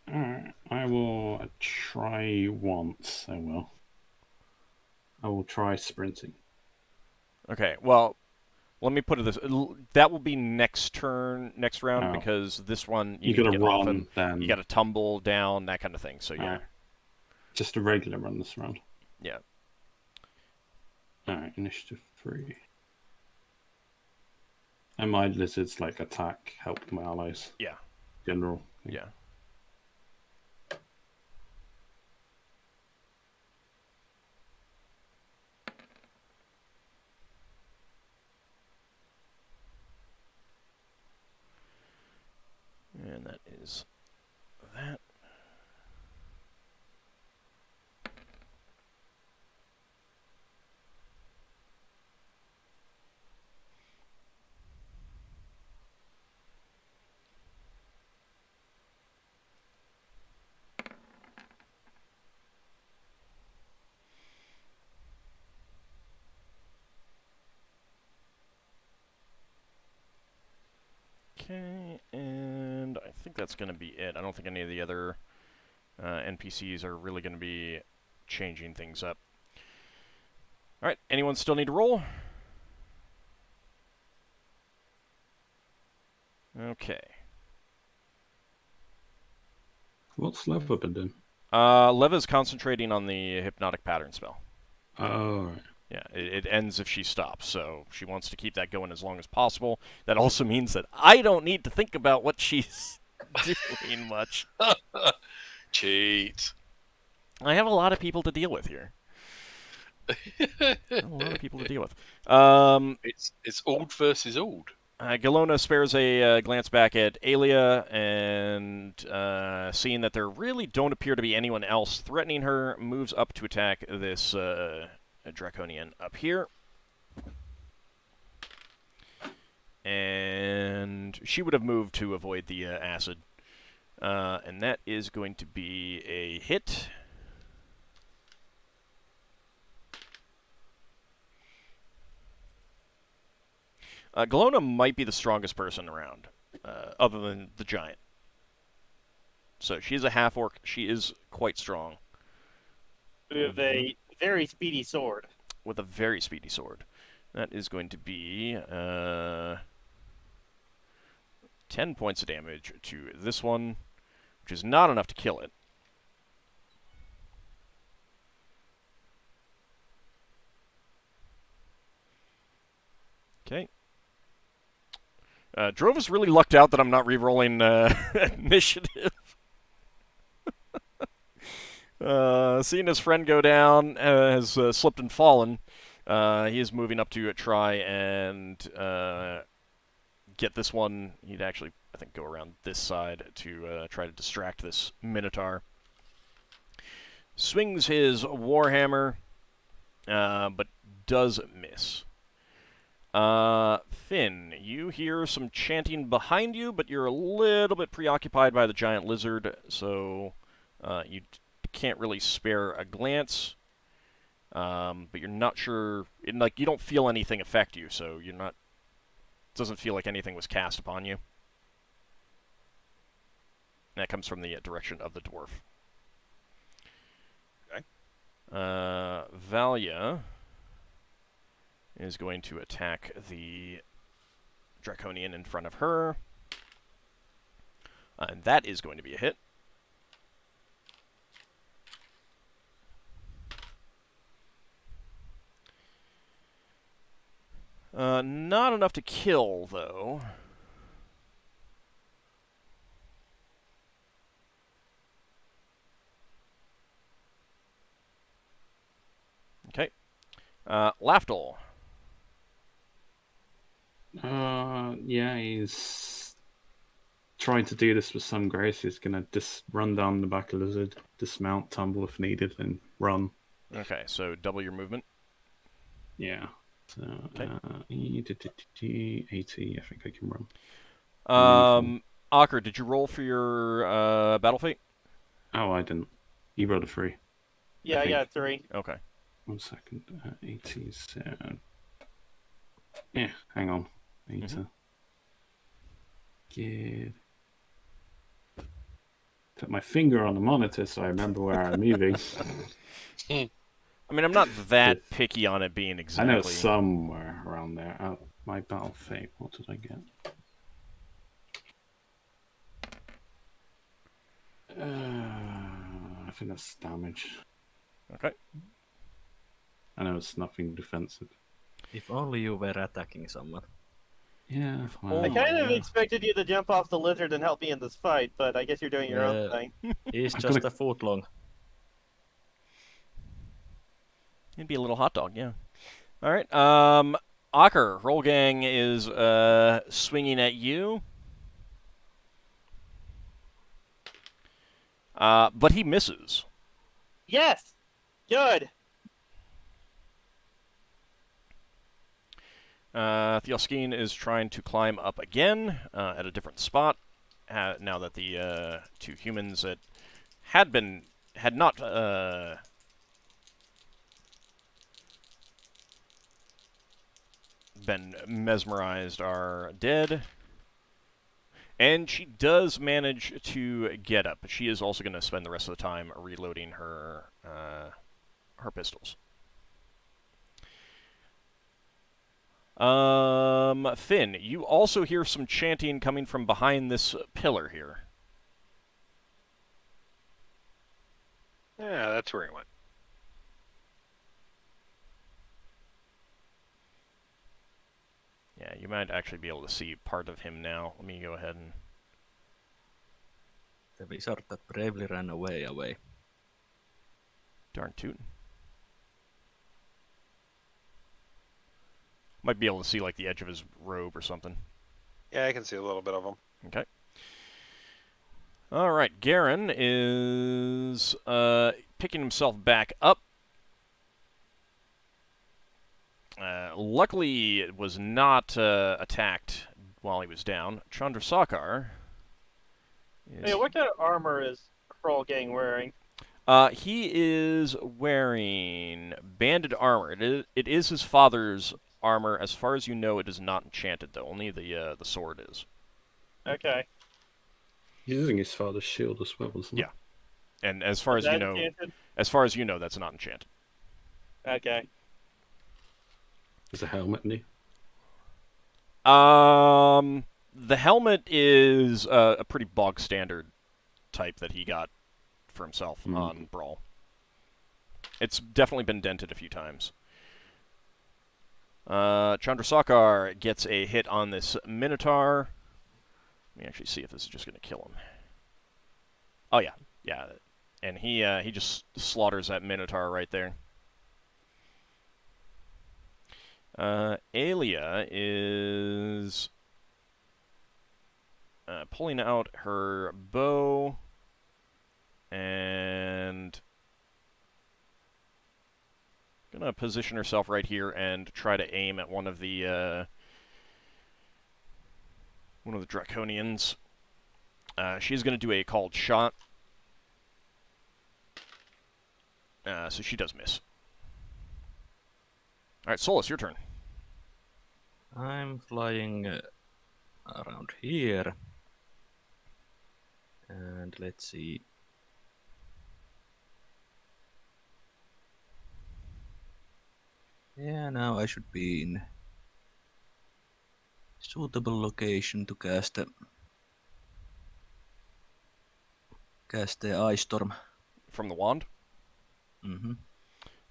Alright, I will try once. I will try sprinting. Okay, well, let me put it this: that will be next round, because this one you need to gotta get off run, and then you got to tumble down, that kind of thing. So yeah, just a regular run this round. yeah. Alright, initiative 3. And my lizards like attack, help my allies. Yeah. General. Yeah. Okay, and I think that's going to be it. I don't think any of the other NPCs are really going to be changing things up. Alright, anyone still need to roll? Okay. What's Leva been doing? Leva's concentrating on the hypnotic pattern spell. Oh, right. Yeah, it ends if she stops, so she wants to keep that going as long as possible. That also means that I don't need to think about what she's doing much. Cheat. I have a lot of people to deal with here. A lot of people to deal with. Um, It's old versus old. Galona spares a glance back at Aelia, and seeing that there really don't appear to be anyone else threatening her, moves up to attack this Draconian up here. And she would have moved to avoid the acid. And that is going to be a hit. Galona might be the strongest person around, other than the giant. So she's a half-orc. She is quite strong. With a very speedy sword. With a very speedy sword. That is going to be 10 points of damage to this one, which is not enough to kill it. Okay. Drova's really lucked out that I'm not re-rolling initiative. Seeing his friend go down, has slipped and fallen. He is moving up to try and get this one. He'd actually, I think, go around this side to try to distract this Minotaur. Swings his Warhammer, but does miss. Finn, you hear some chanting behind you, but you're a little bit preoccupied by the giant lizard, so you can't really spare a glance. But you're not sure, like, you don't feel anything affect you, so you're not, it doesn't feel like anything was cast upon you. That comes from the direction of the dwarf. Okay. Valia is going to attack the Draconian in front of her. And that is going to be a hit. Not enough to kill, though. Okay. Lafdul. Yeah, he's trying to do this with some grace. He's gonna just run down the back of the lizard, dismount, tumble if needed, and run. Okay, so double your movement. Yeah. So, Okay. 80, I think I can run. Ockar, did you roll for your battle fate? Oh, I didn't. You rolled a 3. Yeah, I got 3. Okay. 1 second. 87. Yeah, hang on. I need to get... Put my finger on the monitor so I remember where I'm moving. I mean, I'm not that picky on it being exactly... I know somewhere around there. Oh, my battle fate. What did I get? I think that's damage. Okay. I know it's nothing defensive. If only you were attacking someone. Yeah. I kind of expected you to jump off the lizard and help me in this fight, but I guess you're doing your own thing. He's I'm just gonna- a foot long. It'd be a little hot dog, yeah. All right. Ockar, Roll Gang is swinging at you. But he misses. Yes! Good! Thielskeen is trying to climb up again at a different spot. Now that the two humans that had not been mesmerized are dead. And she does manage to get up, but she is also going to spend the rest of the time reloading her her pistols. Finn, you also hear some chanting coming from behind this pillar here. Yeah, that's where he went. Yeah, you might actually be able to see part of him now. Let me go ahead and... The wizard that bravely ran away. Darn tootin'. Might be able to see, like, the edge of his robe or something. Yeah, I can see a little bit of him. Okay. Alright, Garen is picking himself back up. Luckily, it was not attacked while he was down. Chandrasekhar is... Hey, what kind of armor is Kroll-Gang wearing? He is wearing banded armor. It is his father's armor. As far as you know, it is not enchanted, though. Only the sword is. Okay. He's using his father's shield as well, isn't he? Yeah. And as far Is as you that know, enchanted? that's not enchanted. Okay. There's a helmet in he. The helmet is a pretty bog standard type that he got for himself on Brawl. It's definitely been dented a few times. Chandrasekhar gets a hit on this Minotaur. Let me actually see if this is just going to kill him. Oh yeah, yeah, and he just slaughters that Minotaur right there. Aelia is pulling out her bow and gonna position herself right here and try to aim at one of the Draconians. She's gonna do a called shot. So she does miss. Alright, Solas, your turn. I'm flying around here. And let's see. Yeah, now I should be in suitable location to cast the Ice Storm. From the wand? Mm-hmm.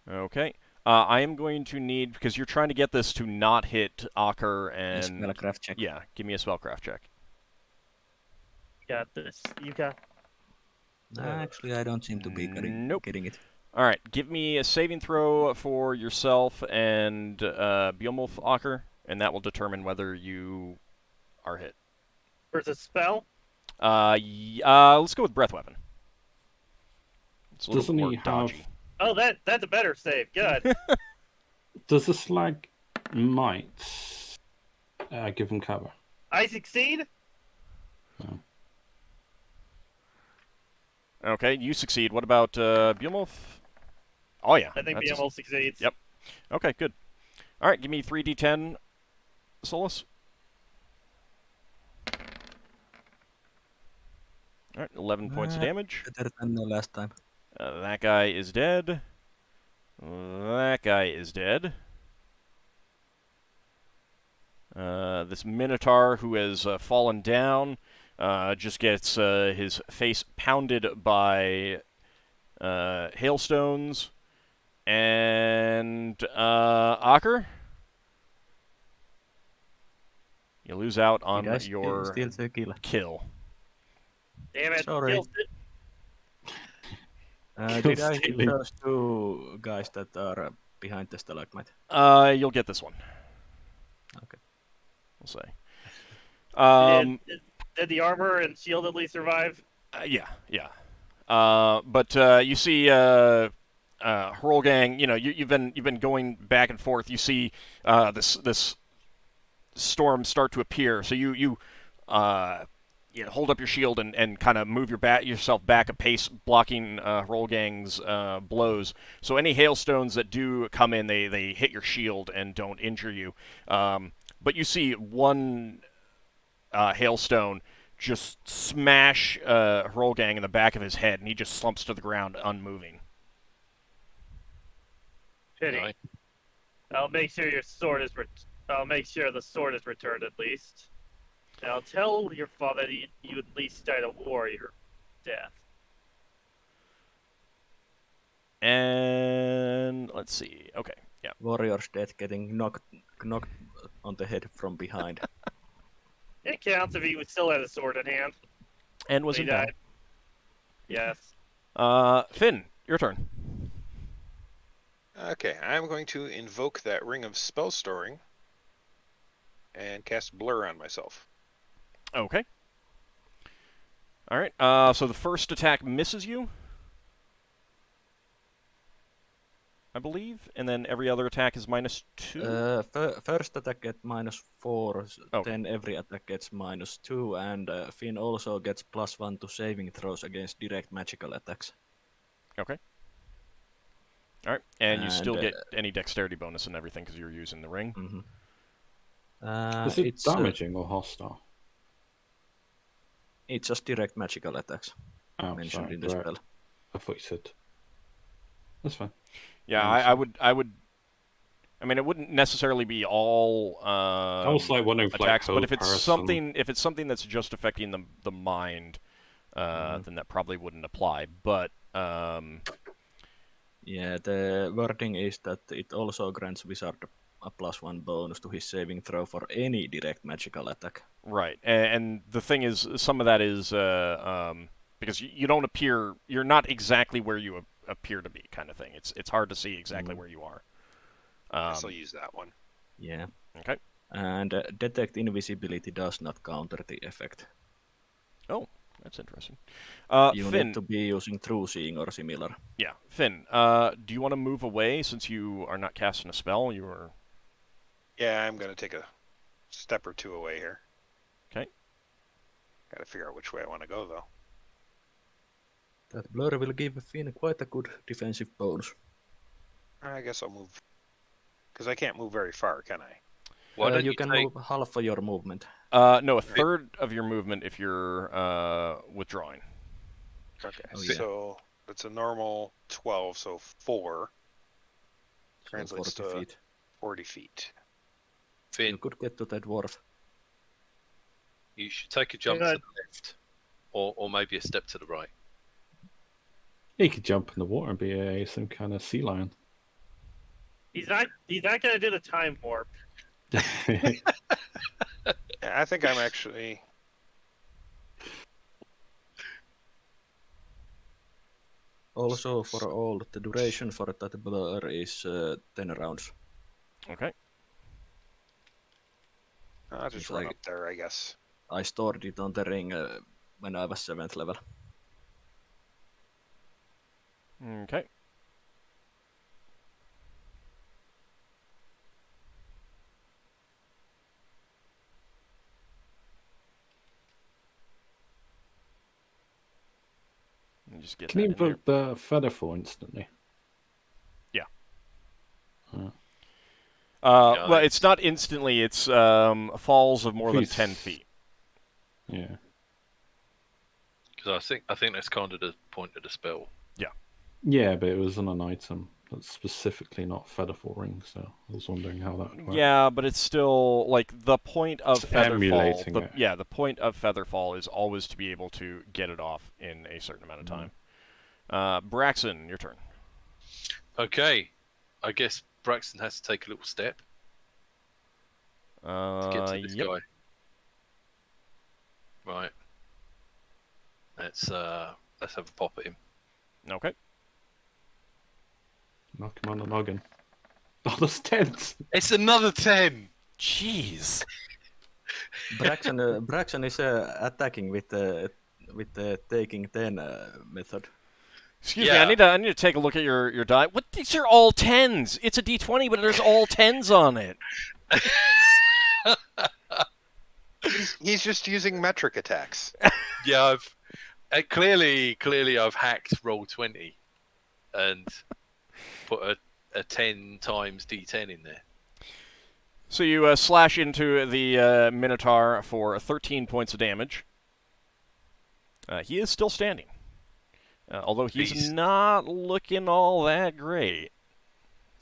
Okay. I am going to need, because you're trying to get this to not hit Ockar and... Spellcraft check. Yeah, give me a spellcraft check. Got this. You got. Actually, I don't seem to be getting it. Alright, give me a saving throw for yourself and Beowulf, Ockar, and that will determine whether you are hit. Versus spell? Let's go with Breath Weapon. It's a little Doesn't more he have... dodgy. Oh, that's a better save. Good. Does the slag might give him cover? I succeed? No. Okay, you succeed. What about Beowulf? Oh, yeah. I think that's Beowulf succeeds. Yep. Okay, good. All right, give me 3d10, Solas. All right, 11 points of damage. Better than the last time. That guy is dead. That guy is dead. This Minotaur who has fallen down just gets his face pounded by hailstones. And Ockar, you lose out on your still the kill. kill. Damn it. Sorry. Kills it. Did I hit Stealing. those two guys that are behind the stalagmite? You'll get this one. Okay. We'll say. Did the armor and shield at least survive? Yeah. But you see, Hurlgang, you've been going back and forth. You see this storm start to appear. So you hold up your shield and kind of move yourself back a pace, blocking Hurlgang's blows. So any hailstones that do come in, they hit your shield and don't injure you. But you see one hailstone just smash Hrolgang in the back of his head, and he just slumps to the ground, unmoving. Pity. Right. I'll make sure your sword is. I'll make sure the sword is returned at least. And I'll tell your father that you at least start a warrior death. And let's see. Okay, yeah. Warrior's death getting knocked on the head from behind. It counts if he still had a sword in hand. And was He in battle. died. Yes. Finn, your turn. Okay, I'm going to invoke that Ring of Spell Storing and cast Blur on myself. Okay. All right. So the first attack misses you, I believe, and then every other attack is -2. First attack gets -4, Oh. then every attack gets -2, and Finn also gets +1 to saving throws against direct magical attacks. Okay. All right, and you still And, get any dexterity bonus and everything because you're using the ring. Is it It's damaging or hostile? it's just direct magical attacks Oh, mentioned sorry, in the direct. spell. I thought you said. That's fine. Yeah, I'm I would. I mean, it wouldn't necessarily be all I was like wondering if, attacks, like, but if it's person- something that's just affecting the mind, then that probably wouldn't apply. But Yeah, the wording is that it also grants wizard a +1 bonus to his saving throw for any direct magical attack. right, and the thing is, some of that is because you don't appear, you're not exactly where you appear to be, kind of thing. It's hard to see exactly where you are. I guess I'll use that one. Yeah. Okay. And detect invisibility does not counter the effect. Oh, that's interesting. You Finn, need to be using true seeing or similar. yeah, Finn. Do you want to move away since you are not casting a spell? You are. Yeah, I'm going to take a step or two away here. Okay. Got to figure out which way I want to go, though. That blur will give Finn quite a good defensive bonus. I guess I'll move. Because I can't move very far, can I? Why don't You can take... move half of your movement. No, a third of your movement if you're withdrawing. Okay, Oh, yeah. so that's a normal 12, so 4 So translates 40 to feet. 40 feet. Finn, You could get to the dwarf. you should take a jump to Good. the left, or maybe a step to the right. He could jump in the water and be some kind of sea lion. He's not gonna do the time warp. Yeah, I think I'm actually... Also, for all, the duration for that blur is 10 rounds. Okay. I'll just It's run like- up there, I guess. I stored it on the ring when I was 7th level. Okay. Let me just get Can you that in there. invoke the feather fall instantly? Yeah. Uh, Well, it's not instantly. It's falls of more than Feet. 10 feet. yeah. Because I think that's kind of the point of the spell. Yeah, but it was on an item that's specifically not Featherfall ring, so I was wondering how that would work. Yeah, but it's still like the point of It's Featherfall. emulating it. Yeah, the point of Featherfall is always to be able to get it off in a certain amount of time. Braxon, your turn. Okay, I guess Braxton has to take a little step to get to this Yep. guy. Right. Let's have a pop at him. Okay. Knock him on the noggin. Oh, there's tents! It's another 10. Jeez. Braxon is attacking with the taking 10 method. Excuse me, Yeah. I need to take a look at your die. What? These are all 10s. It's a D20, but there's all 10s on it. He's just using metric attacks. Yeah, I've clearly I've hacked roll 20 and put a 10 times D10 in there. So you slash into the Minotaur for 13 points of damage. He is still standing. Although he's He's- not looking all that great.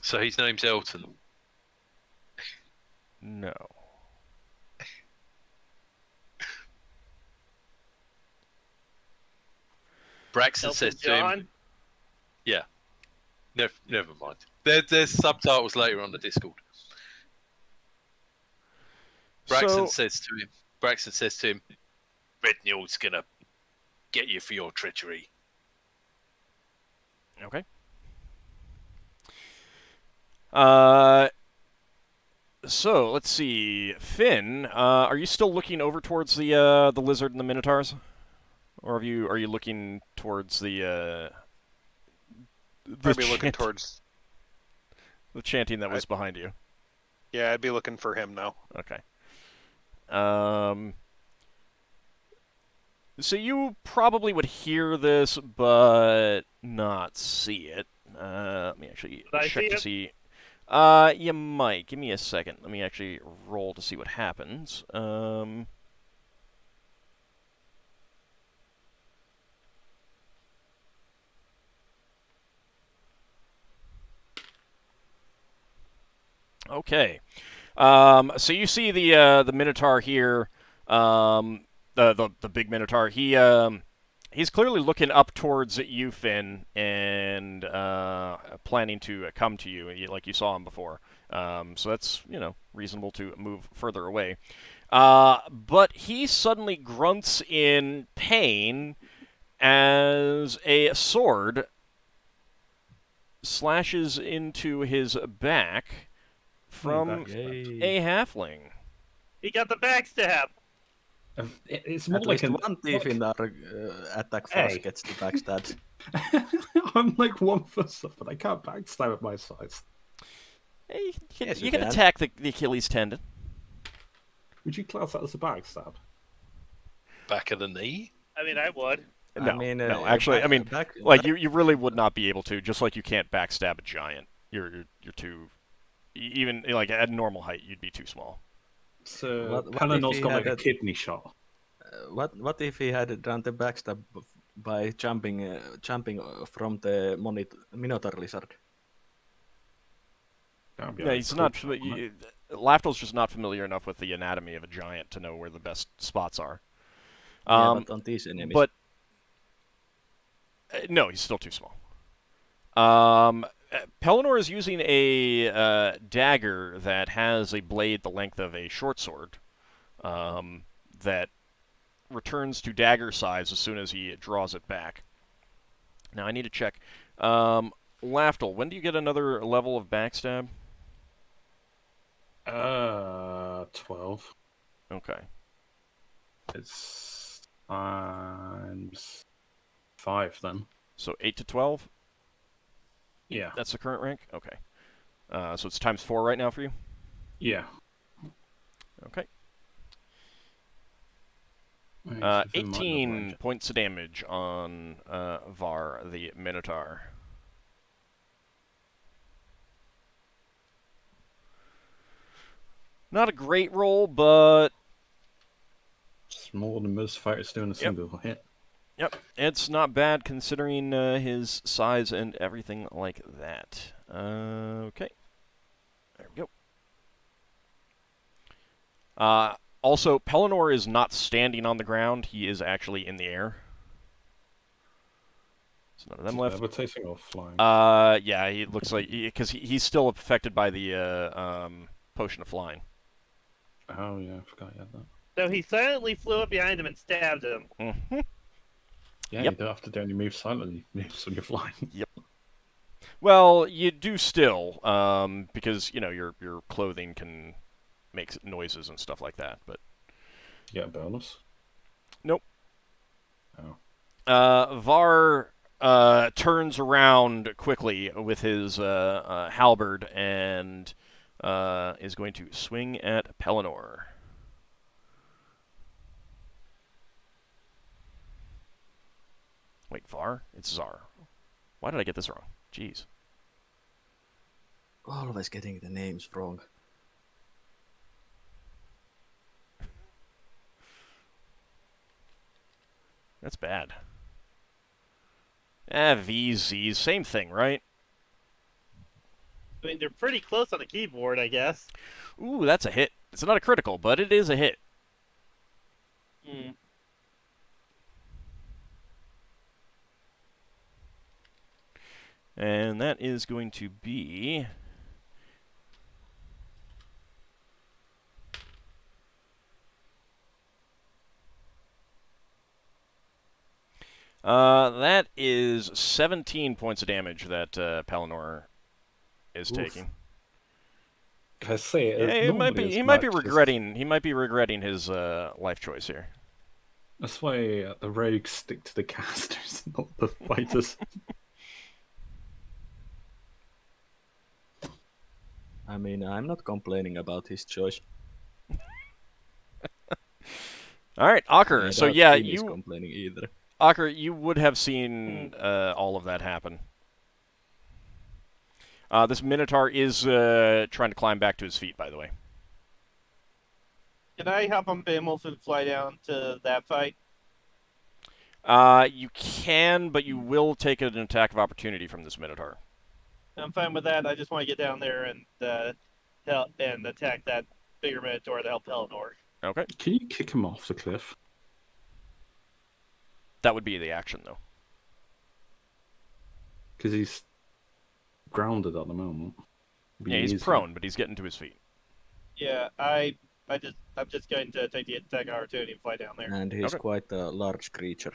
So his name's Elton. No. Braxon Elton says to him, John. never mind. There's subtitles later on the Discord. Braxon says to him, Red Njord's gonna get you for your treachery. Okay. So let's see, Finn. Are you still looking over towards the lizard and the minotaurs, or are you looking towards the Probably looking towards. the chanting that was behind you? Yeah, I'd be looking for him now. Okay. So you probably would hear this, but not see it. Let me actually Would I check see to it? see. You might. Give me a second. Let me actually roll to see what happens. Okay. So you see the Minotaur here, the big Minotaur. He's clearly looking up towards you, Finn, and planning to come to you, like you saw him before. So that's reasonable to move further away. But he suddenly grunts in pain as a sword slashes into his back from Yay. a halfling. He got the backstab. It's more At like least one thief in our attack force Hey. gets the backstab. I'm like 1 foot up, but I can't backstab at my size. Hey, you can, Yes, you you can can. attack the Achilles tendon. Would you class that as a backstab? Back of the knee? I mean, I would. No, I mean, no. Actually, I mean, like you really would not be able to. Just like you can't backstab a giant. You're too. Even like at normal height, you'd be too small. So What if Pelanor's he got like had a kidney shot. What if he had done the backstab by jumping from the Minotaur lizard? That'd be Yeah, like he's a not. cool shot, wouldn't it? Lafdul's just not familiar enough with the anatomy of a giant to know where the best spots are. Yeah, but on these enemies. But no, he's still too small. Pelennor is using a dagger that has a blade the length of a short sword that returns to dagger size as soon as he draws it back. Now, I need to check. Lafdul, when do you get another level of backstab? 12. Okay. It's times 5 then. So 8 to 12? Yeah. That's the current rank? Okay. So it's times 4 right now for you? Yeah. Okay. Right, so 18 points of damage on Var, the Minotaur. Not a great roll, but it's more than most fighters do in a single hit. yep, it's not bad considering his size and everything like that. Okay. There we go. Also, Pelennor is not standing on the ground. He is actually in the air. So none of them left. Levitating or flying? Yeah, he looks like because he's still affected by the potion of flying. Oh yeah, I forgot you had that. So he silently flew up behind him and stabbed him. Mm-hmm. Yeah, Yep. you don't have to do any move silently. Moves when you're flying. Well, you do still, because your clothing can make noises and stuff like that. But Yeah, bonus. nope. Oh. Var turns around quickly with his halberd and is going to swing at Pelennor. Wait, Var? It's Zar. Why did I get this wrong? Jeez. Always getting the names wrong. That's bad. V's, Z's, same thing, right? I mean, they're pretty close on the keyboard, I guess. Ooh, that's a hit. It's not a critical, but it is a hit. Hmm. And that is going to be... that is 17 points of damage that Palinor is Oof. taking. I say Yeah, normally he might be regretting his life choice here. That's why the rogues stick to the casters, not the fighters. I mean, I'm not complaining about his choice. All right, Ockar. I So doubt yeah, Finn is complaining either. Ockar, you would have seen all of that happen. This Minotaur is trying to climb back to his feet, by the way. Can I hop on Behemoth and fly down to that fight? You can, but you will take an attack of opportunity from this Minotaur. I'm fine with that. I just want to get down there and help and attack that bigger Minotaur to help Pelennor. Okay. Can you kick him off the cliff? That would be the action, though. Because he's grounded at the moment. Yeah, he's prone, but he's getting to his feet. Yeah, I'm just going to take the attack of opportunity and fly down there. And he's Okay. quite a large creature.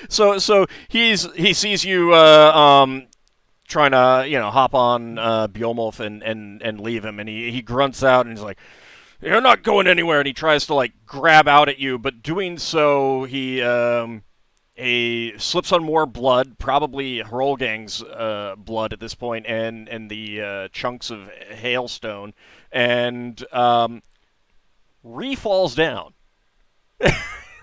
So he sees you trying to hop on Behemoth and leave him, and he grunts out and he's like, "You're not going anywhere," and he tries to like grab out at you, but doing so he slips on more blood, probably Hrolgang's blood at this point, and the chunks of hailstone, and re-falls down.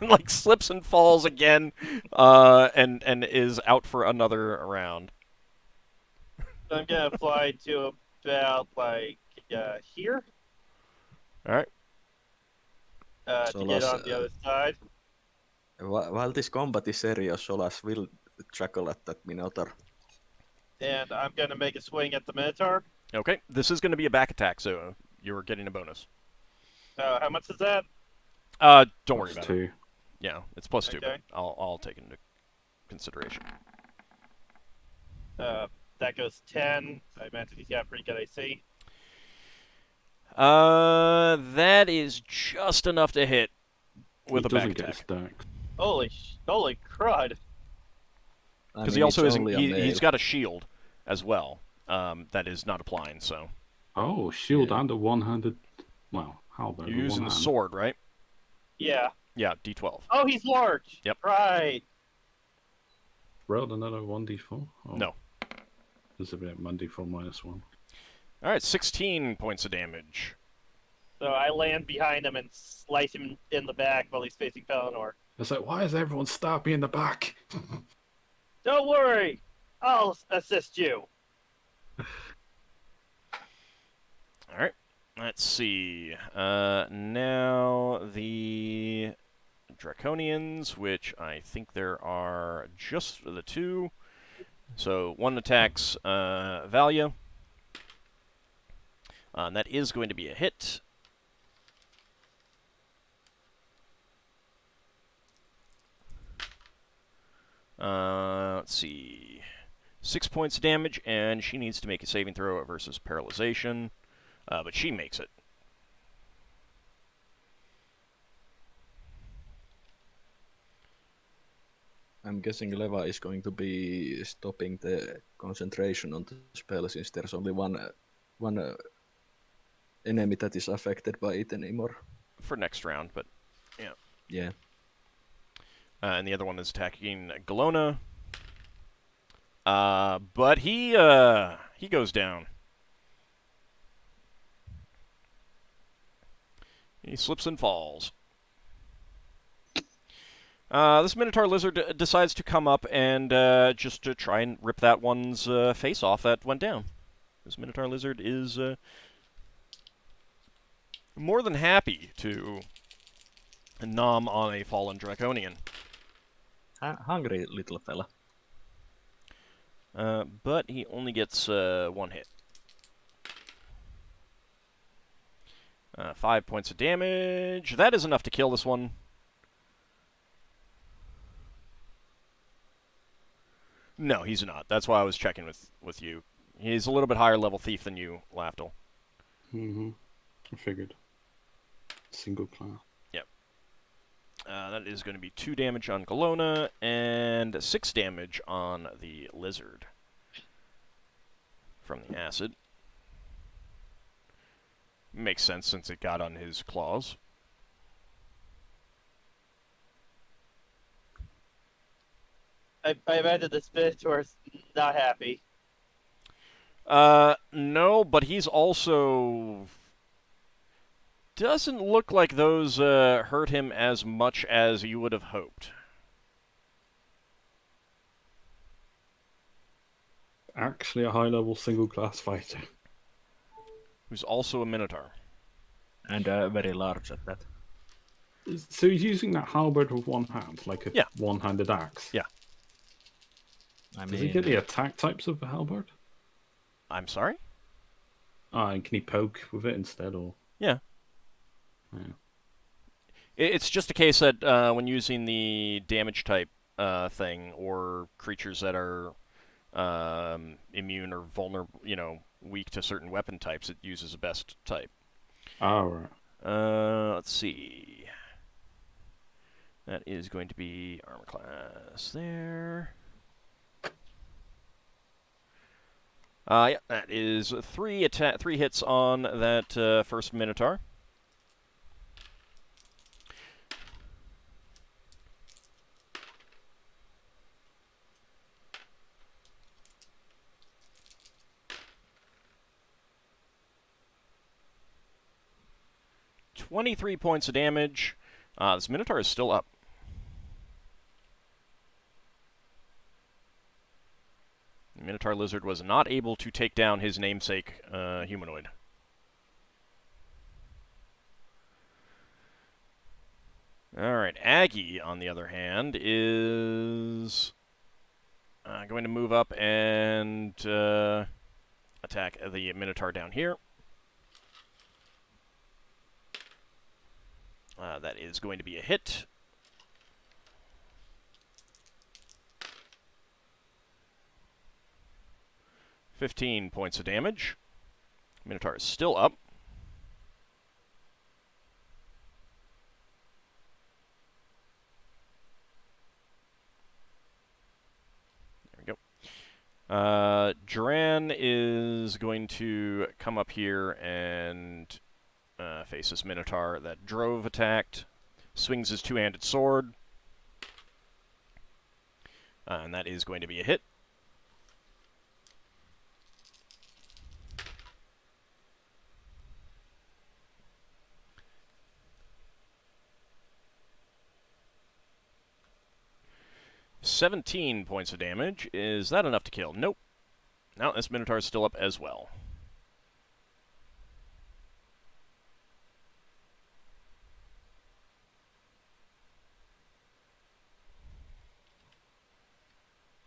Like slips and falls again, and is out for another round. So I'm gonna fly to about here. All right. To get on the other side. While this combat is serious, Solas will chuckle at that Minotaur. And I'm gonna make a swing at the Minotaur. Okay. This is going to be a back attack, so you're getting a bonus. How much is that? Don't worry about it. Two. Yeah, it's +2. Okay. But I'll take it into consideration. That goes 10. I imagine he's got pretty good AC. That is just enough to hit with a back doesn't get attack. stacked. Holy crud! I Because mean, he also it's isn't. only a He's male. got a shield as well. That is not applying. So Oh, shield Yeah. and a one-handed. Well, how about you're using the sword, right? Yeah. Yeah, D12. Oh, he's large. Yep. Right. Roll another 1d4. Oh, No. There's a bit 1d4 -1. All right, 16 points of damage. So I land behind him and slice him in the back while he's facing Pelennor. It's like, why is everyone stabbing me in the back? Don't worry, I'll assist you. All right. Let's see. Now the Draconians, which I think there are just the two. So one attacks Valia. And that is going to be a hit. Let's see. 6 points of damage, and she needs to make a saving throw versus paralyzation. But she makes it. I'm guessing Leva is going to be stopping the concentration on the spell since there's only one enemy that is affected by it anymore. For next round, but yeah. Yeah. And the other one is attacking Galona. But he goes down. He slips and falls. This Minotaur Lizard decides to come up and just to try and rip that one's face off that went down. this Minotaur Lizard is more than happy to nom on a fallen Draconian. Hungry little fella. But he only gets 1 hit. 5 points of damage. That is enough to kill this one. No, he's not. That's why I was checking with you. He's a little bit higher level thief than you, Lafdul. Mm-hmm. I figured. Single class. Yep. That is going to be 2 damage on Kelowna and 6 damage on the lizard from the acid. Makes sense since it got on his claws. I imagine the Minotaur's not happy. No, but he's also... doesn't look like those hurt him as much as you would have hoped. Actually a high-level single-class fighter. Who's also a Minotaur. And very large at that. So he's using that halberd with one hand, like a Yeah. one-handed axe? Yeah. I Does mean, he get the attack types of the halberd? I'm sorry? And can he poke with it instead, or...? Yeah. Yeah. It's just a case that when using the damage type thing, or creatures that are immune or vulnerable, weak to certain weapon types, it uses the best type. Oh, right. Let's see. That is going to be armor class there. Yeah, that is 3 hits on that first Minotaur. $23 points of damage. This Minotaur is still up. The Minotaur Lizard was not able to take down his namesake humanoid. Alright, Aggie, on the other hand, is going to move up and attack the Minotaur down here. That is going to be a hit. $15 points of damage. Minotaur is still up. There we go. Duran is going to come up here and face this Minotaur that drove attacked. Swings his two-handed sword. And that is going to be a hit. $17 points of damage. Is that enough to kill? Nope. Now this Minotaur is still up as well.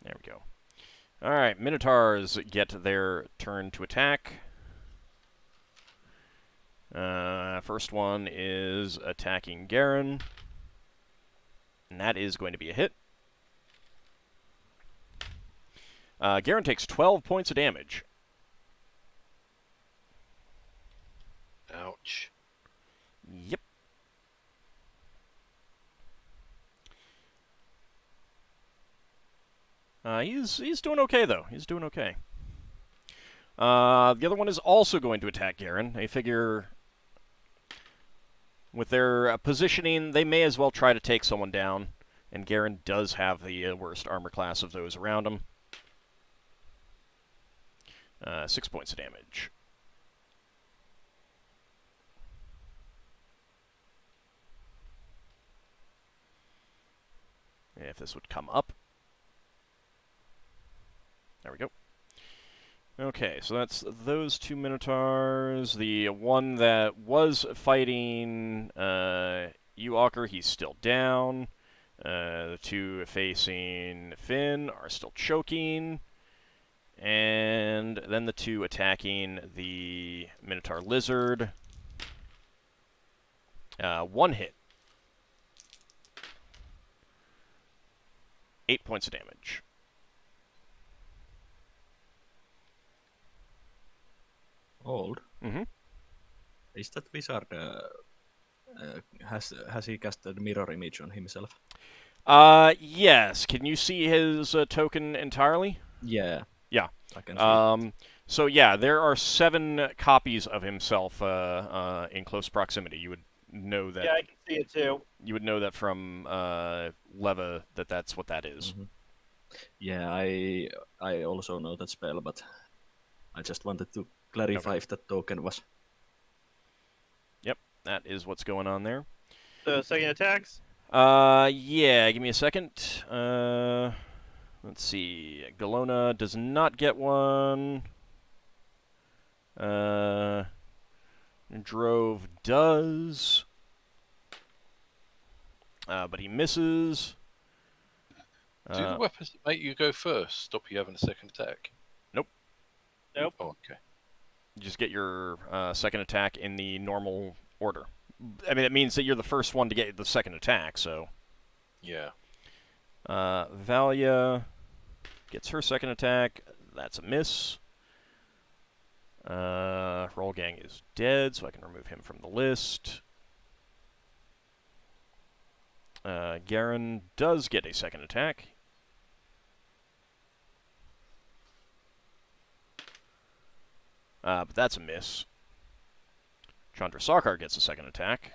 There we go. Alright, Minotaurs get their turn to attack. First one is attacking Garen. And that is going to be a hit. Garen takes 12 points of damage. Ouch. Yep. He's doing okay, though. He's doing okay. The other one is also going to attack Garen. They figure with their positioning, they may as well try to take someone down. And Garen does have the worst armor class of those around him. 6 points of damage. If this would come up. There we go. Okay, so that's those two Minotaurs. The one that was fighting you, Ockar, he's still down. The two facing Finn are still choking. And then the two attacking the Minotaur Lizard. One hit. 8 points of damage. Old. Mm-hmm. Is that wizard? Has he casted mirror image on himself? Yes. Can you see his token entirely? Yeah. Yeah. I can see. So yeah, there are 7 copies of himself in close proximity. You would know that. Yeah, I can see it too. You would know that from Leva that's what that is. Mm-hmm. Yeah, I also know that spell, but I just wanted to clarify if that token was. Yep, that is what's going on there. The second attacks? Yeah, give me a second. Let's see. Galona does not get one. Drove does. But he misses. Do the weapons that make you go first stop you having a second attack? Nope. Nope. Oh, okay. You just get your second attack in the normal order. I mean, it means that you're the first one to get the second attack, so. Yeah. Valia gets her second attack. That's a miss. Rollgang is dead, so I can remove him from the list. Garen does get a second attack. But that's a miss. Chandrasarkar gets a second attack.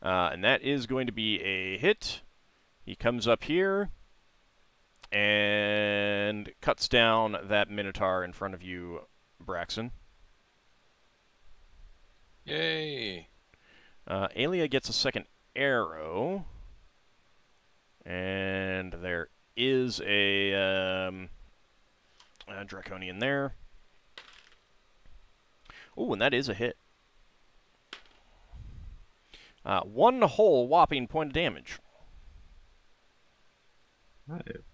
And that is going to be a hit. He comes up here and cuts down that Minotaur in front of you, Braxon. Yay! Aelia gets a second arrow. And there is a Draconian there. Ooh, and that is a hit. 1 whole whopping point of damage.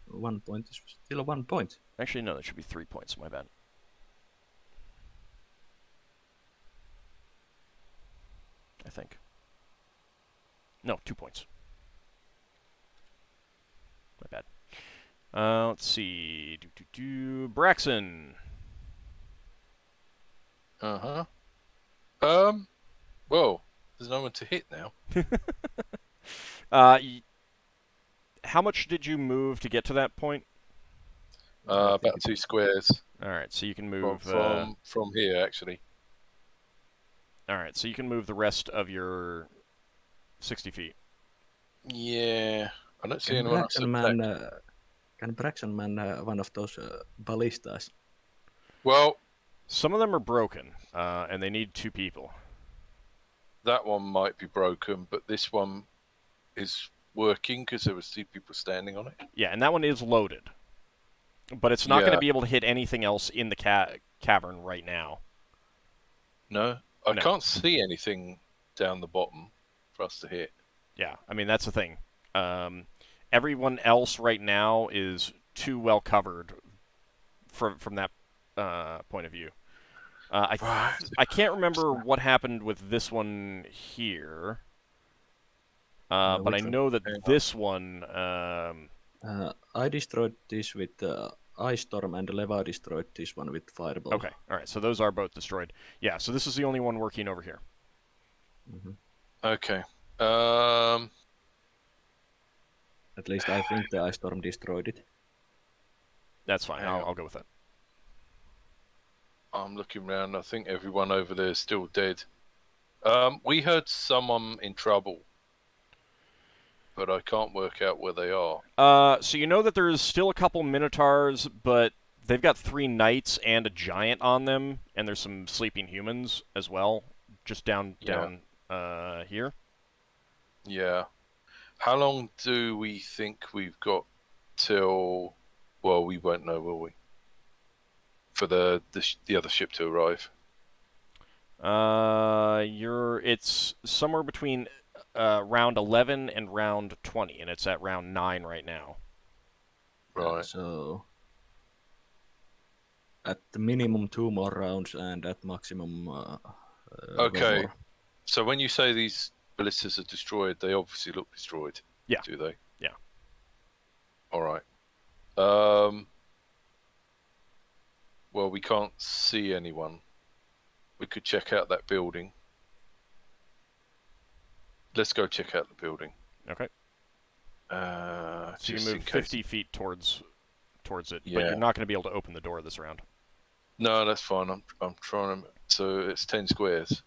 1 point is still 1 point. Actually, no, that should be 3 points. My bad. I think. No, 2 points. My bad. Let's see. Braxon. Uh-huh. Well, there's no one to hit now. How much did you move to get to that point? About 2 squares. All right, so you can move from here, actually. All right, so you can move the rest of your 60 feet. Yeah, I don't see anyone else. Can Braxon man one of those ballistas? Well, some of them are broken, and they need 2 people. That one might be broken, but this one is working because there was 2 people standing on it. Yeah, and that one is loaded. But it's not going to be able to hit anything else in the cavern right now. No? I can't see anything down the bottom for us to hit. Yeah, I mean, that's the thing. Everyone else right now is too well covered from that point of view. I can't remember what happened with this one here. But I know that this one... I destroyed this with Ice Storm, and Leva destroyed this one with Fireball. Okay, alright, so those are both destroyed. Yeah, so this is the only one working over here. Mm-hmm. Okay. At least I think the Ice Storm destroyed it. That's fine, I'll go with that. I'm looking around, I think everyone over there is still dead. We heard someone in trouble, but I can't work out where they are. So you know that there's still a couple Minotaurs, but they've got 3 knights and a giant on them, and there's some sleeping humans as well, just down here. Yeah. How long do we think we've got till? Well, we won't know, will we? For the other ship to arrive. It's somewhere between round 11 and round 20, and it's at round 9 right now. Right. So at the minimum 2 more rounds, and at maximum one Okay. more. So when you say these ballistas are destroyed, they obviously look destroyed. Yeah. Do they? Yeah. All right. Well, we can't see anyone. We could check out that building. Let's go check out the building. Okay. So you Just can in move case. 50 feet towards it, but Yeah. you're not going to be able to open the door this round. No, that's fine. I'm trying to. So it's 10 squares.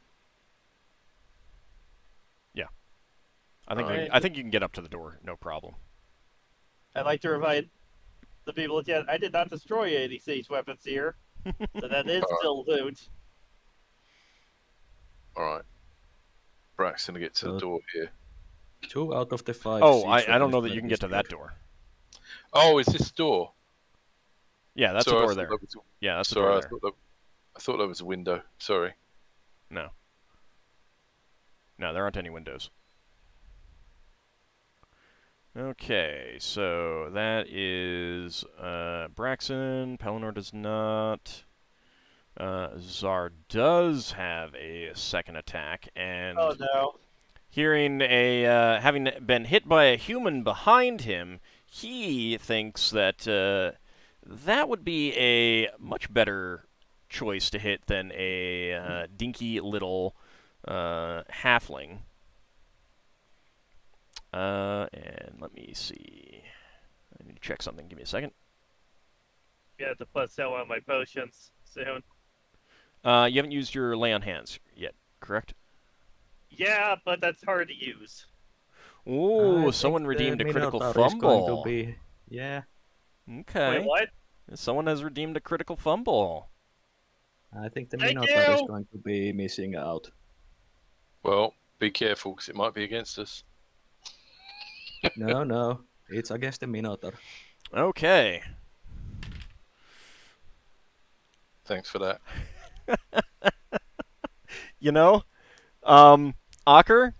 I think you can get up to the door, no problem. I'd like to remind the people again, I did not destroy any siege weapons here. So that is still loot. All right. Braxon to get to the door here. 2 out of the 5. Oh, siege I don't know weapons that were you can get to that destroyed. door. Oh, is this door? Yeah, that's Sorry, a I door thought there. that was Yeah, that's a Sorry, door I there. thought that was a window. Sorry. No, there aren't any windows. Okay, so that is Braxon. Pelennor does not. Zar does have a second attack, and Oh no. hearing having been hit by a human behind him, he thinks that that would be a much better choice to hit than a dinky little halfling. And let me see. I need to check something. Give me a second. You have to put sell one of my potions soon. You haven't used your lay on hands yet, correct? Yeah, but that's hard to use. Ooh, I someone think redeemed the a critical Minotaur is going to fumble. be... Yeah, Okay. Wait, what? Someone has redeemed a critical fumble. I think the Thank Minotaur is you! going to be missing out. Well, be careful because it might be against us. No, it's against the Minotaur. Okay. Thanks for that. You know, Ockar,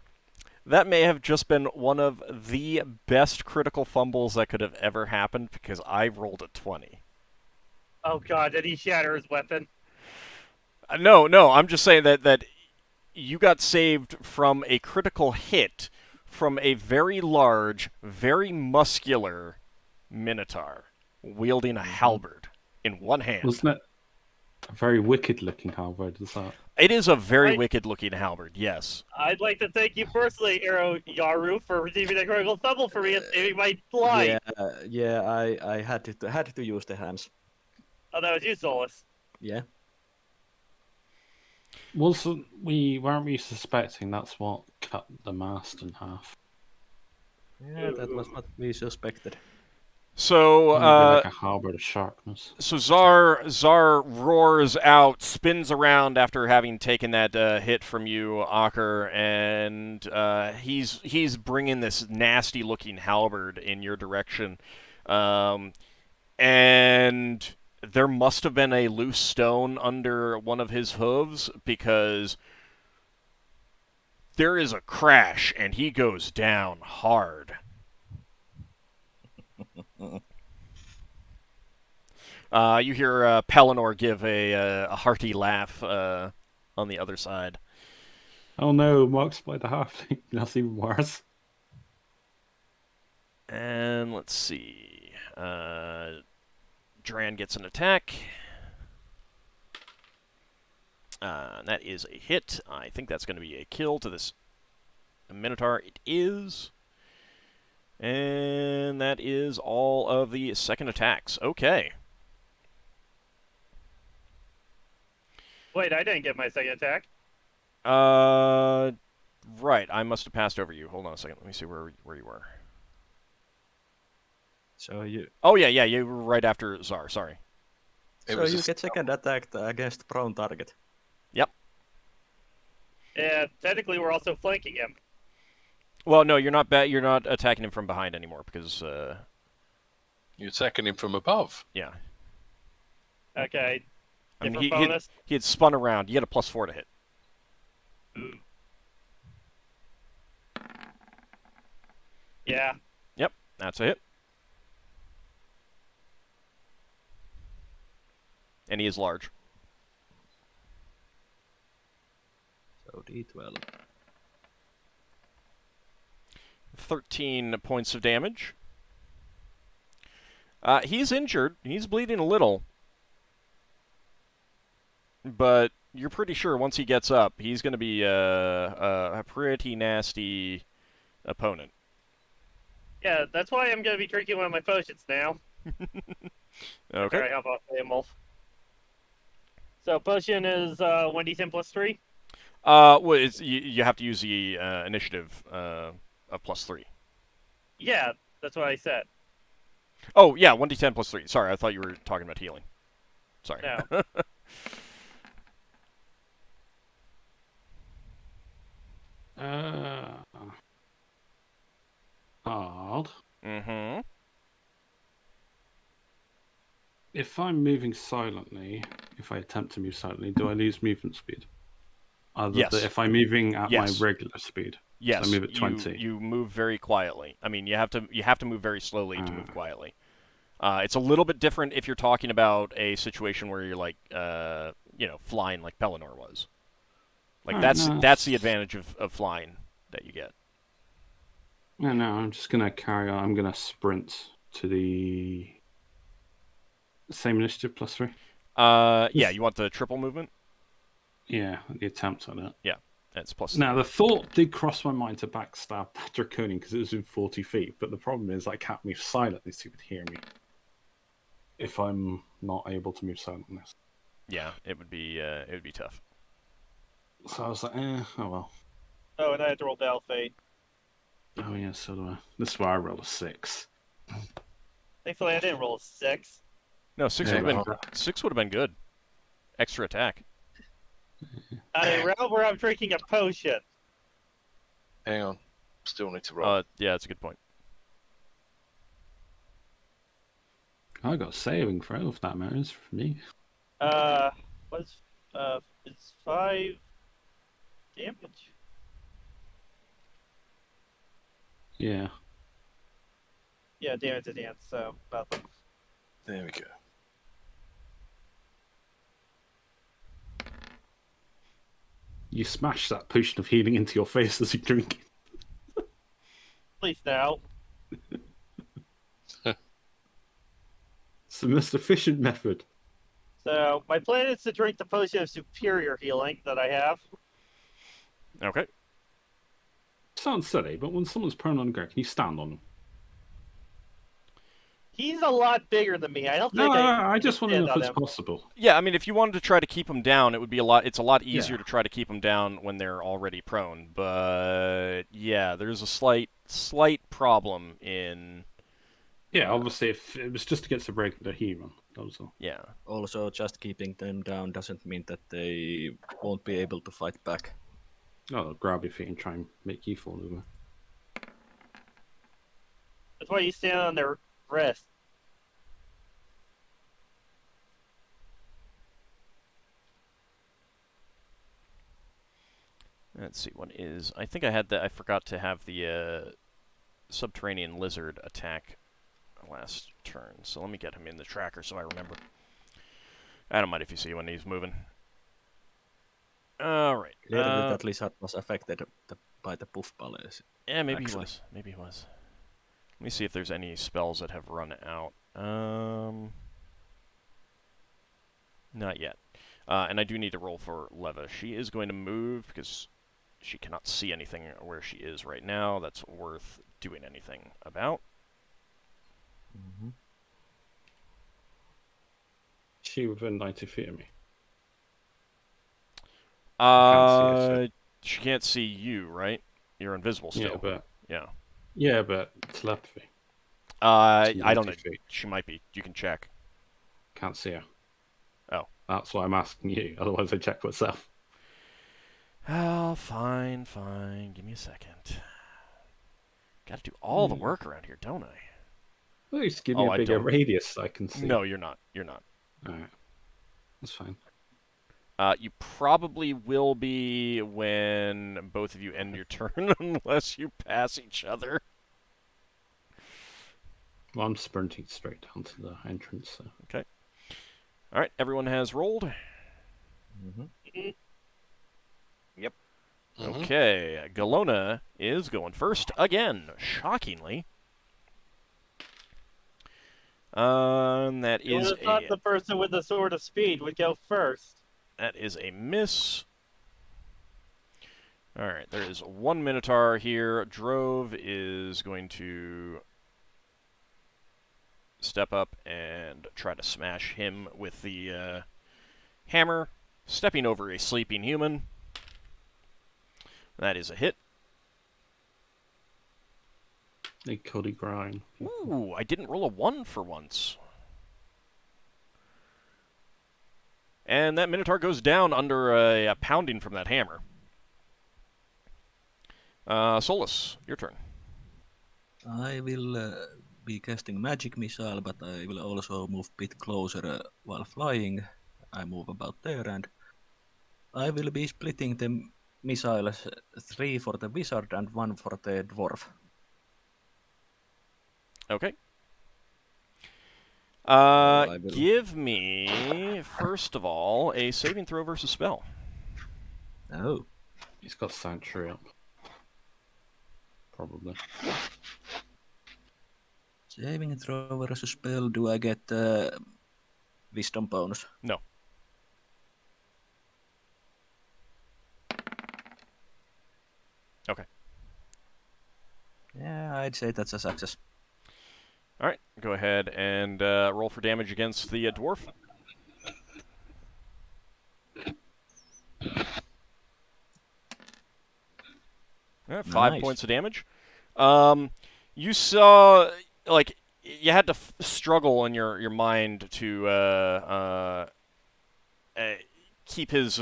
that may have just been one of the best critical fumbles that could have ever happened because I rolled a 20. Oh god, did he shatter his weapon? No, I'm just saying that you got saved from a critical hit from a very large, very muscular Minotaur wielding a halberd in one hand. Wasn't it a very wicked-looking halberd? Is that? It is a very Right. wicked-looking halberd, yes. I'd like to thank you personally, Arrow Yaru, for redeeming a critical fumble for me and saving my life. I had to use the hands. Oh, that was you, Solas. Yeah. Weren't we suspecting that's what cut the mast in half? Yeah, that was what we suspected. So, Maybe like a halberd of sharpness. So Zar roars out, spins around after having taken that hit from you, Ockar, and he's bringing this nasty-looking halberd in your direction, and there must have been a loose stone under one of his hooves because there is a crash and he goes down hard. You hear Pelennor give a hearty laugh on the other side. Oh no, Mark's by the halfling. That's even worse. And let's see. Duran gets an attack. That is a hit. I think that's going to be a kill to this Minotaur. It is. And that is all of the second attacks. Okay. Wait, I didn't get my second attack. Right. I must have passed over you. Hold on a second. Let me see where you were. So you Oh, yeah, you were right after Zar. Sorry. get second attack against prone target. Yep. And technically, we're also flanking him. Well, no, you're not you're not attacking him from behind anymore because You're attacking him from above. yeah. Okay. I mean, Different bonus. he had spun around. You get a +4 to hit. Ooh. Yeah. Yep, that's a hit. And he is large. So D12. 13 points of damage. He's injured. He's bleeding a little. But you're pretty sure once he gets up, he's going to be a pretty nasty opponent. Yeah, that's why I'm going to be drinking one of my potions now. Okay. Sorry, how about Wolf? So potion is 1d10 plus 3? Well, you have to use the initiative of +3. Yeah, that's what I said. Oh, yeah, 1d10 plus 3. Sorry, I thought you were talking about healing. Sorry. No. Hard. Mm-hmm. If I'm moving silently, if I attempt to move silently, do I lose movement speed? Yes. If I'm moving at Yes. my regular speed. Yes, So I move at 20. You move very quietly. I mean, you have to move very slowly to move quietly. It's a little bit different if you're talking about a situation where you're like, flying like Pelennor was. Like that's the advantage of flying that you get. No, I'm just gonna carry on. I'm gonna sprint to the same initiative +3. Yeah, you want the triple movement? Yeah, the attempt on it. Yeah, that's +3. Now, the thought did cross my mind to backstab that Draconian because it was in 40 feet, but the problem is I can't move silently so he would hear me if I'm not able to move silently. Yeah, it would be tough. So I was like, oh well. Oh, and I had to roll Battle Fate. Oh yeah, so do I. This is where I rolled a 6. Thankfully, I didn't roll a 6. No, 6 Yeah, would have been good. Extra attack. On a round where I'm drinking a potion. Hang on. Still need to roll. Yeah, that's a good point. I got saving throw if that matters for me. It's 5 damage. Yeah. Yeah, damage to dance, so nothing. There we go. You smash that potion of healing into your face as you drink it. Please now. It's the most efficient method. So my plan is to drink the potion of superior healing that I have. Okay. Sounds silly, but when someone's prone on the ground, can you stand on them? He's a lot bigger than me. I don't No, think I just want to know if stand it's on him. possible. Yeah, I mean, if you wanted to try to keep them down, it would be it's a lot easier Yeah. to try to keep them down when they're already prone. But yeah, there's a slight problem in. Yeah, obviously, if it was just against a regular human, that was all. Yeah. Also, just keeping them down doesn't mean that they won't be able to fight back. Oh, they'll grab your feet and try and make you fall over. That's why you stand on their wrist. Let's see. What is? I think I had that. I forgot to have the subterranean lizard attack last turn. So let me get him in the tracker so I remember. I don't mind if you see when he's moving. All right. Clearly, that lizard was affected by the puff balls. Yeah, maybe actually. he was. Maybe he was. Let me see if there's any spells that have run out. Not yet. And I do need to roll for Leva. She is going to move because she cannot see anything where she is right now that's worth doing anything about. Mm-hmm. She within 90 feet of me. She can't see you, right? You're invisible still. Yeah, but telepathy. I don't know. 90 feet. She might be. You can check. Can't see her. Oh. That's why I'm asking you. Otherwise, I check myself. Oh, fine. Give me a second. Got to do all the work around here, don't I? Well, just give me Oh, a I bigger don't. radius so I can see. No, you're not. You're not. Alright. That's fine. You probably will be when both of you end your turn, unless you pass each other. Well, I'm sprinting straight down to the entrance. So. Okay. All right, everyone has rolled. Yep. Okay, Galona is going first again, shockingly. That You would is have thought a the person with the sword of speed would go first. miss. All right, there is one Minotaur here. Drove is going to step up and try to smash him with the hammer, stepping over a sleeping human. That is a hit. They Cody grind. Ooh, I didn't roll a 1 for once. And that Minotaur goes down under a pounding from that hammer. Solas, your turn. I will be casting magic missile, but I will also move a bit closer while flying. I move about there, and I will be splitting the missiles, 3 for the wizard and 1 for the dwarf. Okay. I will- Give me, first of all, a saving throw versus spell. Oh, He's got Sanctuary up. Probably. saving throw versus spell. Do I get wisdom bonus? No. Okay. Yeah, I'd say that's a success. All right, go ahead and roll for damage against the dwarf. 5 Nice. points of damage. You saw, like, you had to struggle in your mind to keep his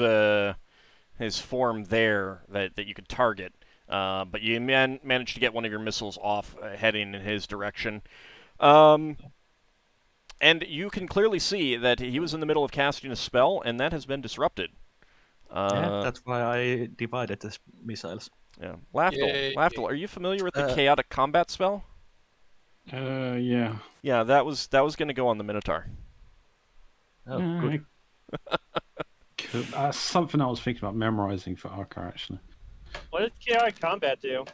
form there that you could target. But you managed to get one of your missiles off, heading in his direction. And you can clearly see that he was in the middle of casting a spell, and that has been disrupted. Yeah, that's why I divided the missiles. Yeah. Lafdul, are you familiar with the chaotic combat spell? Yeah. Yeah, that was going to go on the Minotaur. Oh, good. Something I was thinking about memorizing for Ockar, actually. What does chaotic combat do?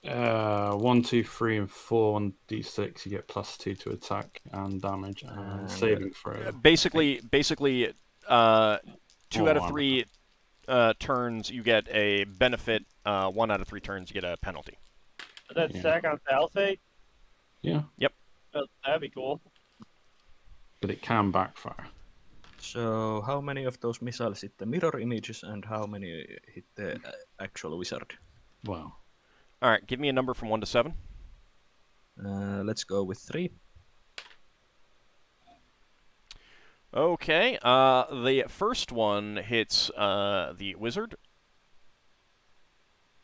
1, 2, 3, and 4 on D6, you get +2 to attack and damage and saving throw. Basically, 2 out of armor. 3 turns you get a benefit. 1 out of 3 turns you get a penalty. That stack on Falfate? Yeah, Oh, that'd be cool. but it can backfire. So, how many of those missiles hit the mirror images and how many hit the actual wizard? Well, All right, give me a number from 1 to 7. Let's go with 3. Okay, the first one hits the wizard.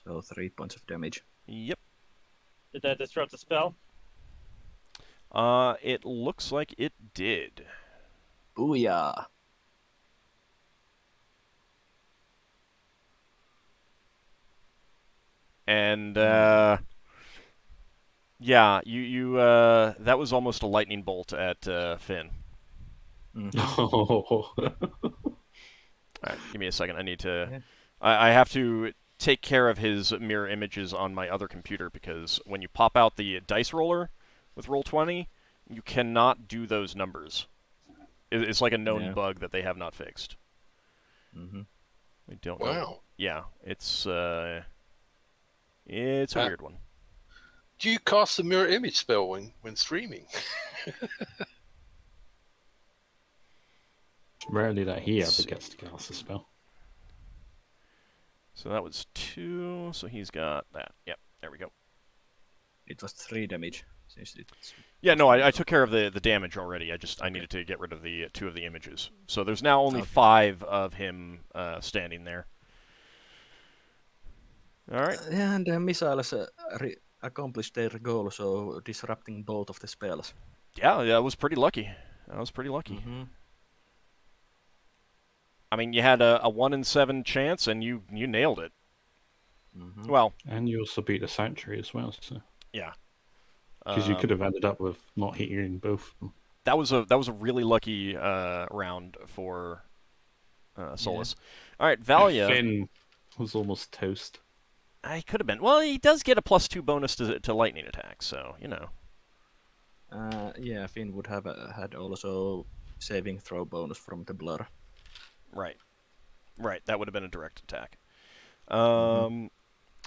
So 3 points of damage. Yep. Did that disrupt the spell? It looks like it did. Booyah! And yeah, you that was almost a lightning bolt at Finn. All right, give me a second. I need to. Yeah. I have to take care of his mirror images on my other computer because when you pop out the dice roller with Roll20, you cannot do those numbers. It's like a known bug that they have not fixed. Mm-hmm. I don't know. Wow. Yeah, it's a weird one. Do you cast the mirror image spell when streaming? rarely that he ever gets to cast a spell. So that was 2. So he's got that. Yep, there we go. It was 3 damage. Since it's... Yeah, no, I took care of the damage already. I needed to get rid of the 2 of the images. So there's now only 5 of him standing there. All right. And the missiles accomplished their goal, so disrupting both of the spells. Yeah, that was pretty lucky. That was pretty lucky. Mm-hmm. I mean, you had a 1 in 7 chance, and you nailed it. Mm-hmm. Well, And you also beat the Sanctuary as well, so yeah. because you could have ended up with not hitting both of them. That was a really lucky round for Solas. All right, Valia. Finn was almost toast. I could have been. Well, he does get a +2 bonus to lightning attacks, so you know. Yeah, Finn would have had also saving throw bonus from the blur. Right. That would have been a direct attack. All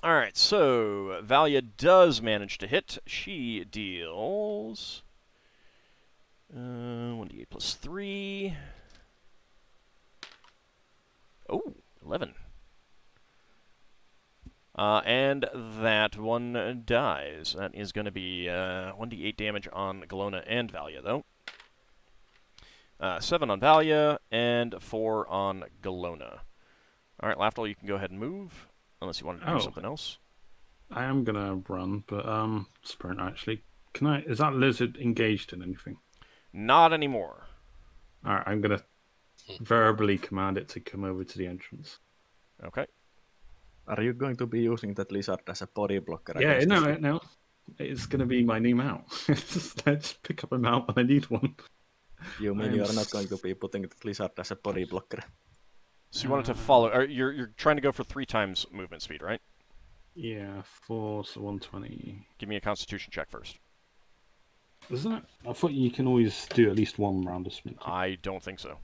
right, so Valia does manage to hit. She deals 1d8 plus 3. Oh, 11. And that one dies. That is going to be 1d8 damage on Galona and Valia, though. 7 on Valia and 4 on Galona. All right, Lafdul, you can go ahead and move, unless you want to do something else. I am gonna run, but sprint actually. Can I? Is that lizard engaged in anything? Not anymore. All right, I'm gonna verbally command it to come over to the entrance. Okay. Are you going to be using that lizard as a body blocker? Yeah, no. It's gonna be my new mount. Let's pick up a mount when I need one. You mean you are not going to be putting the lizard as a body blocker? So you wanted to follow. Or you're trying to go for 3 times movement speed, right? Yeah, 4, so 120. Give me a Constitution check first. Isn't it? I thought you can always do at least one round of sprint. I don't think so.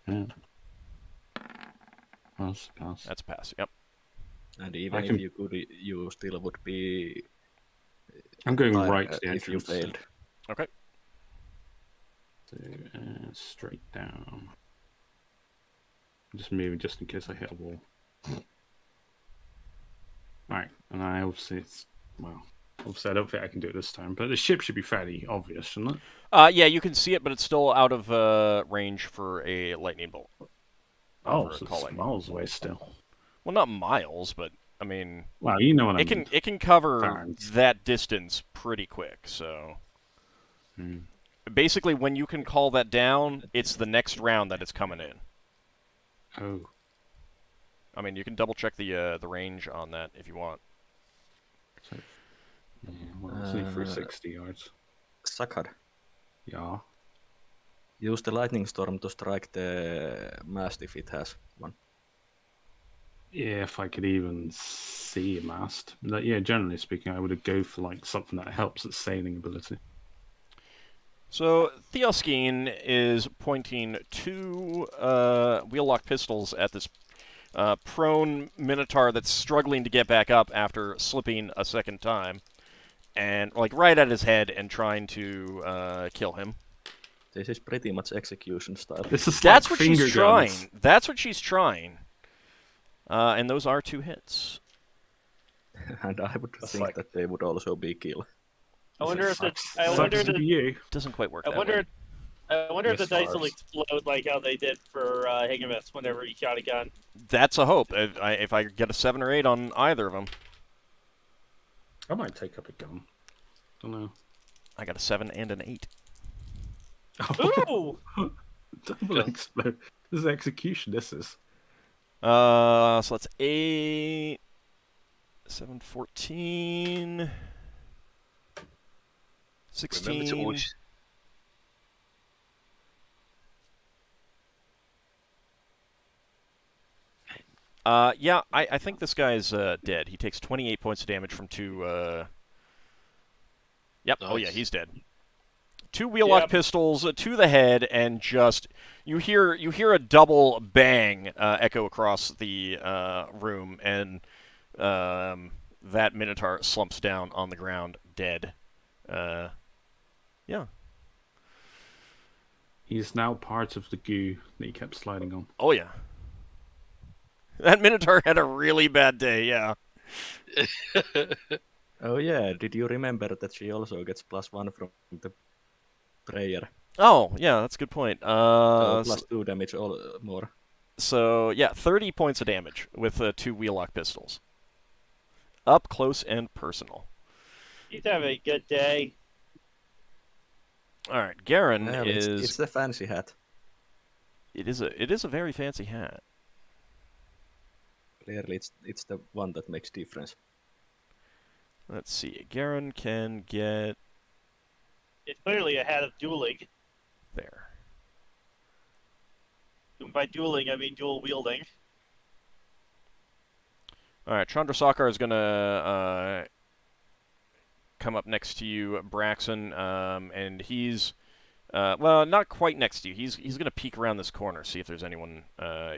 Yeah. Pass. That's a pass. Yep. And even if you could, you still would be. I'm going right to the if you entrance. failed. Okay. So, straight down. I'm just moving just in case I hit a wall. Right, and I obviously I don't think I can do it this time, but the ship should be fairly obvious, shouldn't it? Yeah, you can see it, but it's still out of range for a lightning bolt. Oh, For a so call it's lightning. miles away still. Well, not miles, but I mean, Well, you know what I mean. it can cover Barons. that distance pretty quick. So basically, when you can call that down, it's the next round that it's coming in. Oh. I mean, you can double check the range on that if you want. So, yeah, well, it's only 360 yards. Sakhar, Yeah. use the lightning storm to strike the mast if it has one. Yeah, if I could even see a mast. Like, yeah, generally speaking, I would go for like something that helps its sailing ability. So Theoskeen is pointing 2 wheel-lock pistols at this prone Minotaur that's struggling to get back up after slipping a second time, and like right at his head and trying to kill him. This is pretty much execution style. This is That's like what she's finger trying. guns. That's what she's trying. And those are 2 hits. And I would That's think like- that they would also be kill. I wonder if the Sucks to be you. Doesn't quite work I that wonder way. if the Yes, dice will Lars. explode like how they did for Higamus whenever he shot a gun. That's a hope. If I get a 7 or 8 on either of them. I might take up a gun. Don't know. I got a 7 and an 8. Ooh! Double explode. This is execution. This is. So that's 8, 7, 14, 16. Remember to always. Yeah, I think this guy's dead. He takes 28 points of damage from 2. Yep. Oh yeah, Nice. he's dead. 2 wheel-lock Yep. pistols to the head, and just you hear a double bang echo across the room, and that Minotaur slumps down on the ground, dead. Yeah. He's now part of the goo that he kept sliding on. Oh yeah. That Minotaur had a really bad day. Yeah. Oh yeah, did you remember that she also gets +1 from the prayer? Oh yeah, that's a good point. So +2 damage all more. So yeah, 30 points of damage with 2 wheel-lock pistols. Up close and personal. He's having a good day. All right, Garen Yeah, is. it's the fancy hat. It is a very fancy hat. Clearly, it's the one that makes difference. Let's see. Garen can get It's clearly a hat of dueling. there. And by dueling, I mean dual wielding. All right, Chandrasekhar is gonna come up next to you, Braxon, and he's well, not quite next to you. He's gonna peek around this corner, see if there's anyone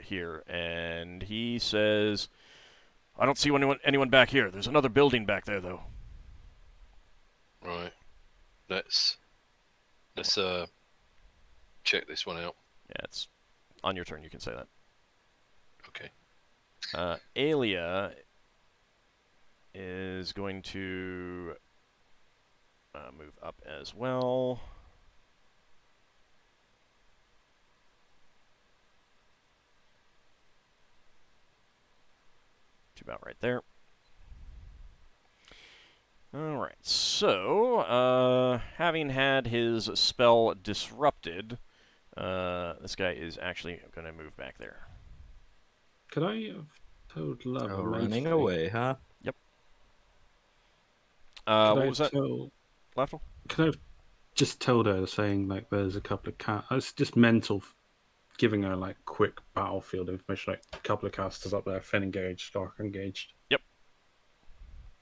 here, and he says, "I don't see anyone back here. There's another building back there, though." Right. Let's check this one out. Yeah, it's on your turn. You can say that. Okay. Alia is going to move up as well. To about right there. Alright, so, having had his spell disrupted, this guy is actually going to move back there. Could I have told Love? So running away, huh? What was that, Tell, Lafdul? could I have just told her, saying like there's a couple of it's just mental, giving her like quick battlefield information, like a couple of casters up there, Finn engaged, Stark engaged. Yep.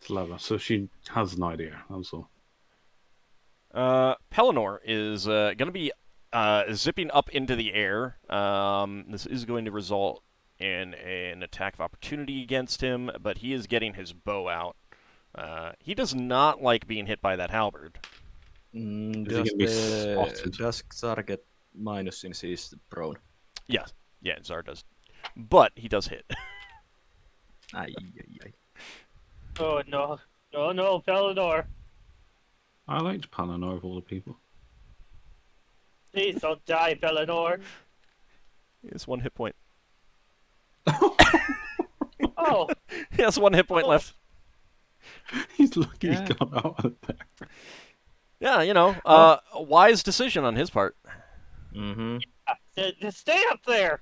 It's Leva, so she has an idea. That's all. Pelennor is going to be zipping up into the air. This is going to result in an attack of opportunity against him, but he is getting his bow out. He does not like being hit by that halberd. Does Xar get minus since he's prone? Yeah, Xar does. But he does hit. Ay. Oh no. Oh no, Paladin. I liked Palanor of all the people. Please don't die, Paladin. It's 1 hit point. Oh, He has 1 hit point left. He's lucky Yeah. he got out of there. Yeah, a wise decision on his part. Mm-hmm. just stay up there.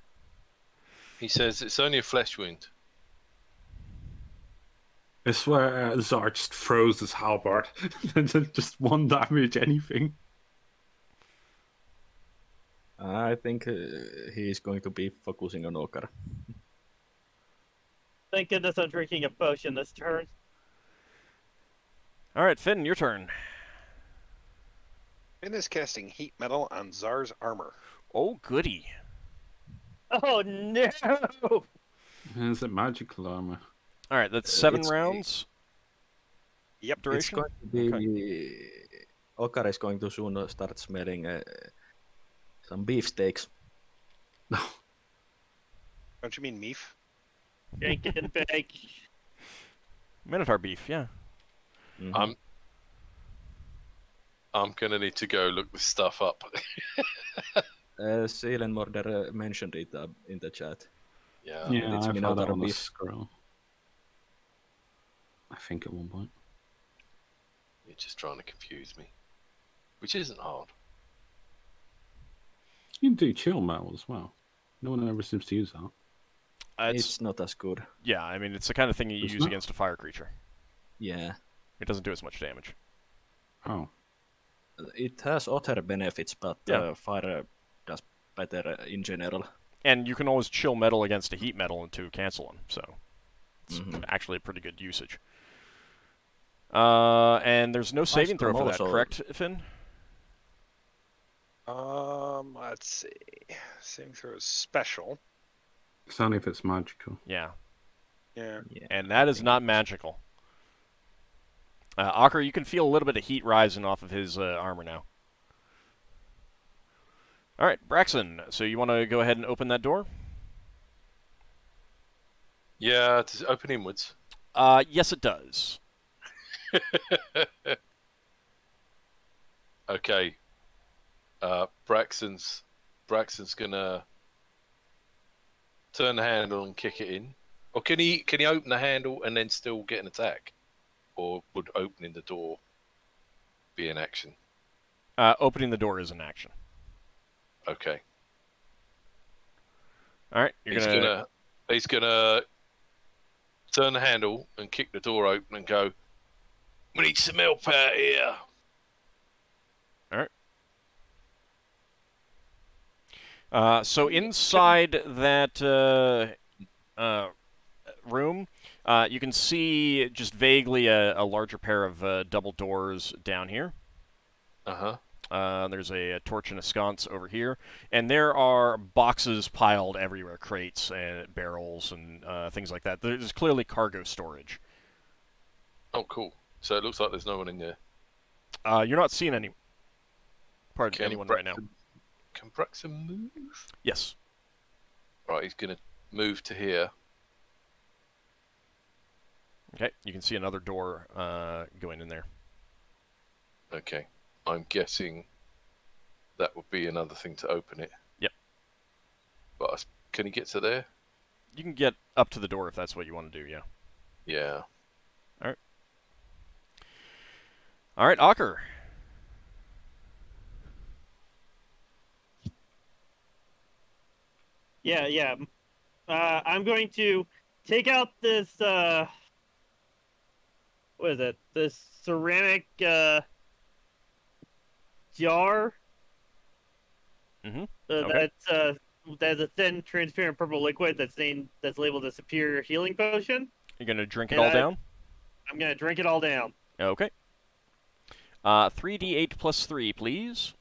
He says it's only a flesh wound. I swear Zar just throws his halberd. Just 1 damage, anything. I think he's going to be focusing on Ockar. Thank goodness I'm drinking a potion this turn. All right, Finn, your turn. Finn is casting heat metal on Zar's armor. Oh, goody. Oh no! Is it magical armor? All right, that's 7 it's- rounds. Yep. It's Duration? going to be... Ockar is going to soon start smelling some beefsteaks. Don't you mean meef? Shake and bake. Minotaur beef, yeah. Mhm. I'm gonna need to go look this stuff up. Seelenmorder mentioned it in the chat. Yeah. Yeah, it's I've had Minotaur it on the beef. scroll. I think at one point. You're just trying to confuse me, which isn't hard. You can do chill metal as well. No one ever seems to use that. It's not as good. Yeah, I mean, it's the kind of thing you It's use not? against a fire creature. Yeah. It doesn't do as much damage. Oh. It has other benefits, but Yeah. fire does better in general. And you can always chill metal against a heat metal to cancel them, so it's Mhm. actually a pretty good usage. And there's no saving throw for that, also- correct, Finn? Let's see. Saving throw is special. It's only if it's magical. Yeah, Yeah. Yeah. and that is not magical. Ockar, you can feel a little bit of heat rising off of his armor now. All right, Braxon, so you want to go ahead and open that door? Yeah, it's open inwards. Yes, it does. Okay. Braxon's gonna turn the handle and kick it in. Or can he open the handle and then still get an attack? Or would opening the door be an action? Opening the door is an action. Okay. All right, He's gonna turn the handle and kick the door open and go, "We need some help out here." So inside that room, you can see just vaguely a larger pair of double doors down here. There's a torch and a sconce over here, and there are boxes piled everywhere, crates and barrels and things like that. There's clearly cargo storage. Oh, cool. So it looks like there's no one in there. You're not seeing anyone right now. Can Braxon move? Yes. Right, he's gonna move to here. Okay, you can see another door going in there. Okay. I'm guessing that would be another thing to open it. Yep. But can he get to there? You can get up to the door if that's what you want to do, yeah. Yeah. All right, Ockar. Yeah. I'm going to take out this, what is it? This ceramic, jar. Mm-hmm. Okay. That's a thin, transparent purple liquid that's labeled a superior healing potion. You're gonna drink it all down? I'm gonna drink it all down. Okay. 3d8 plus 3, please.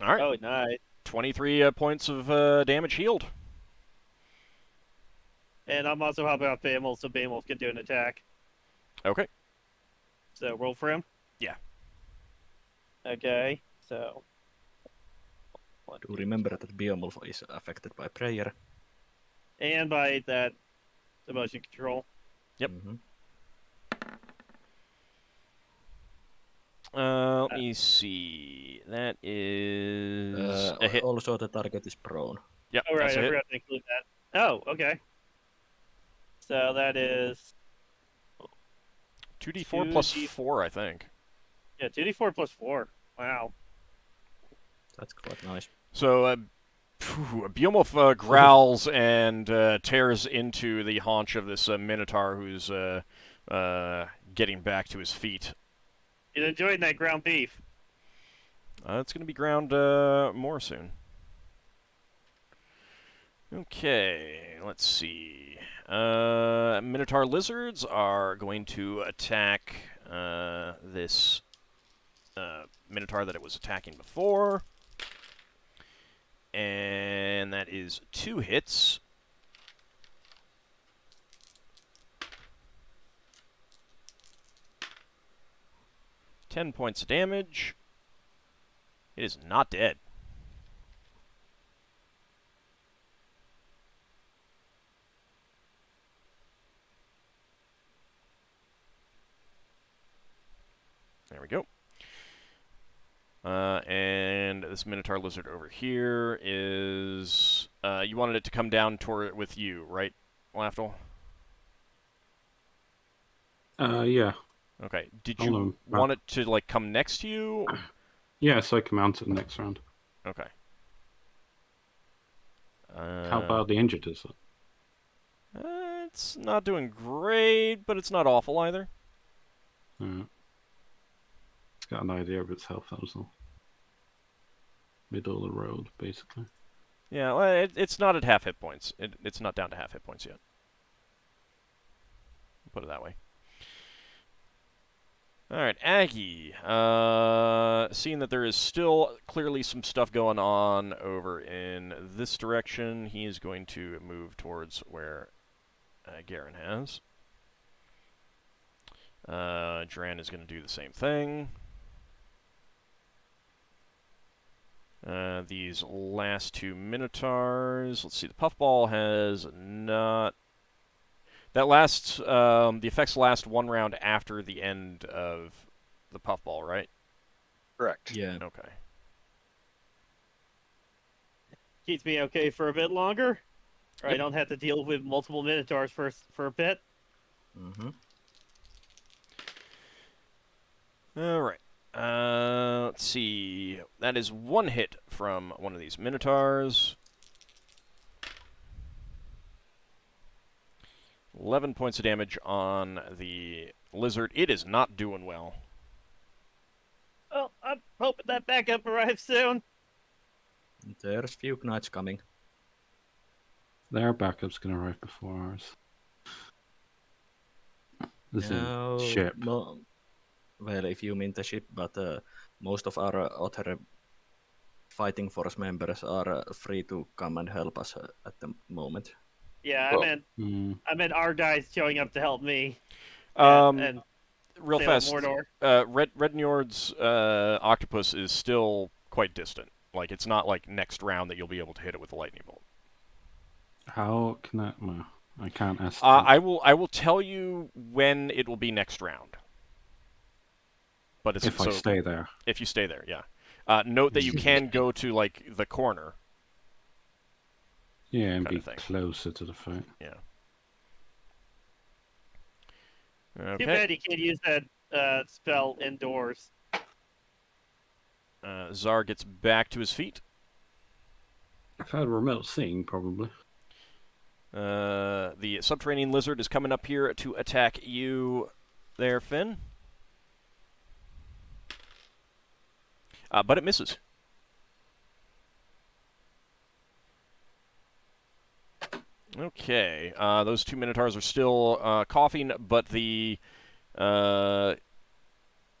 All right. Oh, nice. 23 points of damage healed. And I'm also helping out Behemoth, so Behemoth can do an attack. Okay. So roll for him. Yeah. Okay. So. Do remember that Behemoth is affected by prayer. And by that emotion control. Yep. Mm-hmm. Let me see. That is a hit. Also, the target is prone. Yep. Oh, right. That's a I hit. forgot to include that. Oh, okay. So that is 2d4 plus 4, I think. Yeah, 2d4 plus 4. Wow. That's quite nice. So, Behemoth growls and tears into the haunch of this Minotaur who's getting back to his feet. You enjoying that ground beef? It's going to be ground more soon. Okay, let's see. Minotaur lizards are going to attack this Minotaur that it was attacking before. And that is 2 hits. $10 points of damage. It is not dead. There we go. And this Minotaur lizard over here is... you wanted it to come down toward with you, right, Lafdul? Yeah. Okay. Did you want it to, like, come next to you? Yeah, so I can mount it next round. Okay. How badly injured is it? It's not doing great, but it's not awful either. It's got an idea of its health, that was all. Middle of the road, basically. Yeah, well, it's not at half hit points. It's not down to half hit points yet. Put it that way. Alright, Aggie. Seeing that there is still clearly some stuff going on over in this direction, he is going to move towards where Garen has. Dran is going to do the same thing. These last 2 Minotaurs. Let's see, the Puffball has not... That lasts, the effects last 1 round after the end of the Puffball, right? Correct. Yeah. Okay. Keeps me okay for a bit longer. Or I don't have to deal with multiple Minotaurs for a bit. Mm-hmm. All right. Let's see. That is one hit from one of these Minotaurs. 11 points of damage on the lizard. It is not doing well. Well, I'm hoping that backup arrives soon. There's few knights coming. Their backup's going to arrive before ours. This is ship. Well, if you mean the ship, but most of our other fighting force members are free to come and help us at the moment. Yeah, Well, I meant our guys showing up to help me. And Real Sail fast, Mordor. Red Njord's octopus is still quite distant. Like, it's not like next round that you'll be able to hit it with a lightning bolt. How can I? Well, I can't ask. I will tell you when it will be next round. But it's if I stay there. If you stay there, yeah. Note that you can go to like the corner. Yeah, and be thing. closer to the fight. Yeah. Too bad you can't use that spell indoors. Zar gets back to his feet. I've had remote seeing, probably. The subterranean lizard is coming up here to attack you there, Finn. But it misses. Okay, those two Minotaurs are still coughing, but the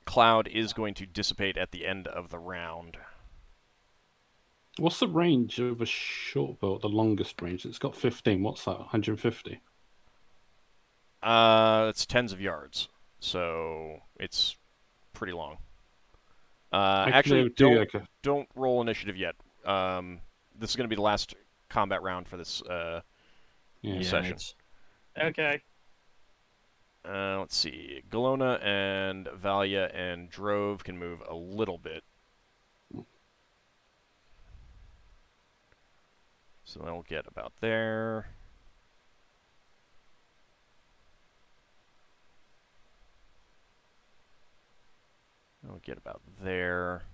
cloud is going to dissipate at the end of the round. What's the range of a short bow? The longest range? It's got 15. What's that? 150? It's tens of yards, so it's pretty long. Actually, don't roll initiative yet. This is going to be the last combat round for this session. Okay. Let's see. Galona and Valia and Drove can move a little bit. So that'll get about there. That'll get about there.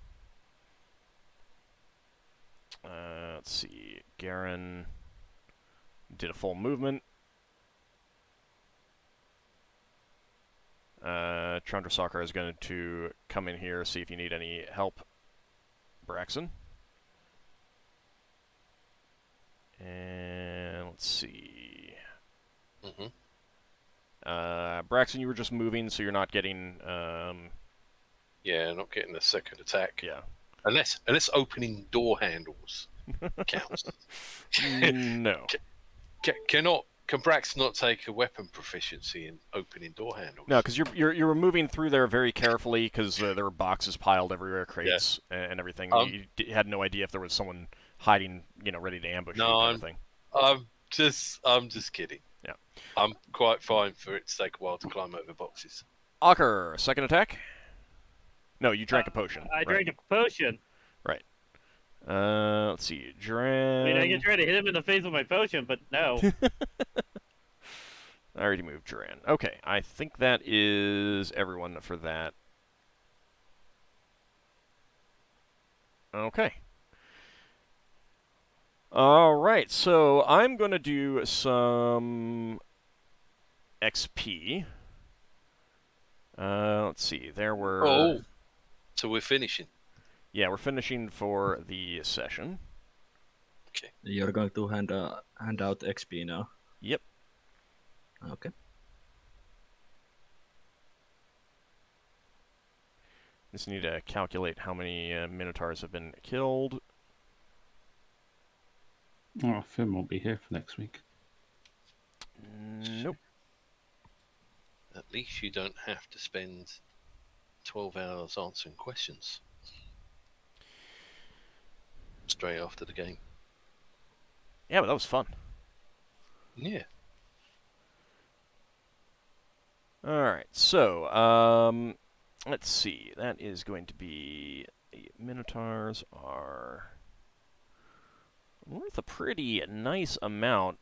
Let's see. Garen did a full movement. Chandrasakar is going to come in here, see if you need any help, Braxon. And let's see. Braxon, you were just moving, so you're not getting... Yeah, not getting the second attack. Yeah. Unless opening door handles counts. No. Can Brax not take a weapon proficiency in opening door handles? No, because you're moving through there very carefully because there were boxes piled everywhere, crates and everything. You had no idea if there was someone hiding, ready to ambush you. Kind of thing. I'm just kidding. Yeah. I'm quite fine for it to take a while to climb over boxes. Ockar, second attack. No, you drank a potion. I drank a potion. Right. Let's see. Dran... I mean, I can try to hit him in the face with my potion, but no. I already moved Duran. Okay, I think that is everyone for that. Okay. Alright, so I'm going to do some XP. Let's see, there were... Oh, so we're finishing. Yeah, we're finishing for the session. Okay. You're going to hand out XP now? Yep. Okay. Just need to calculate how many Minotaurs have been killed. Oh, Finn won't be here for next week. Nope. At least you don't have to spend 12 hours answering questions. Straight after the game. Yeah, but that was fun. Yeah. Alright, so, let's see. That is going to be... The Minotaurs are worth a pretty nice amount.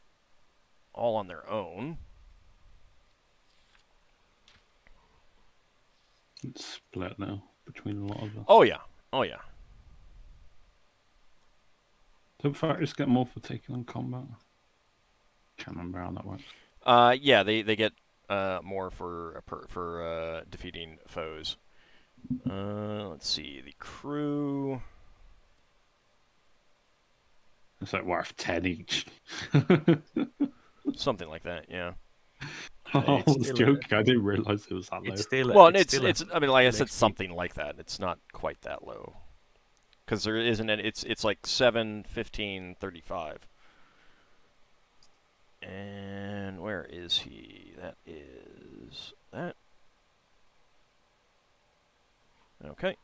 all on their own. It's split now between a lot of us. Oh yeah, oh yeah. Don't fighters get more for taking on combat? Can't remember how that works. Yeah, they get more for defeating foes. Let's see, the crew. It's like worth 10 each. Something like that, yeah. I was still, joking. I didn't realize it was that low. It's still. Well, it's it's. I mean, like I said, XP. something like that. It's not quite that low, because there isn't any. It's like 7, 15, 35. And where is he? That is that. Okay.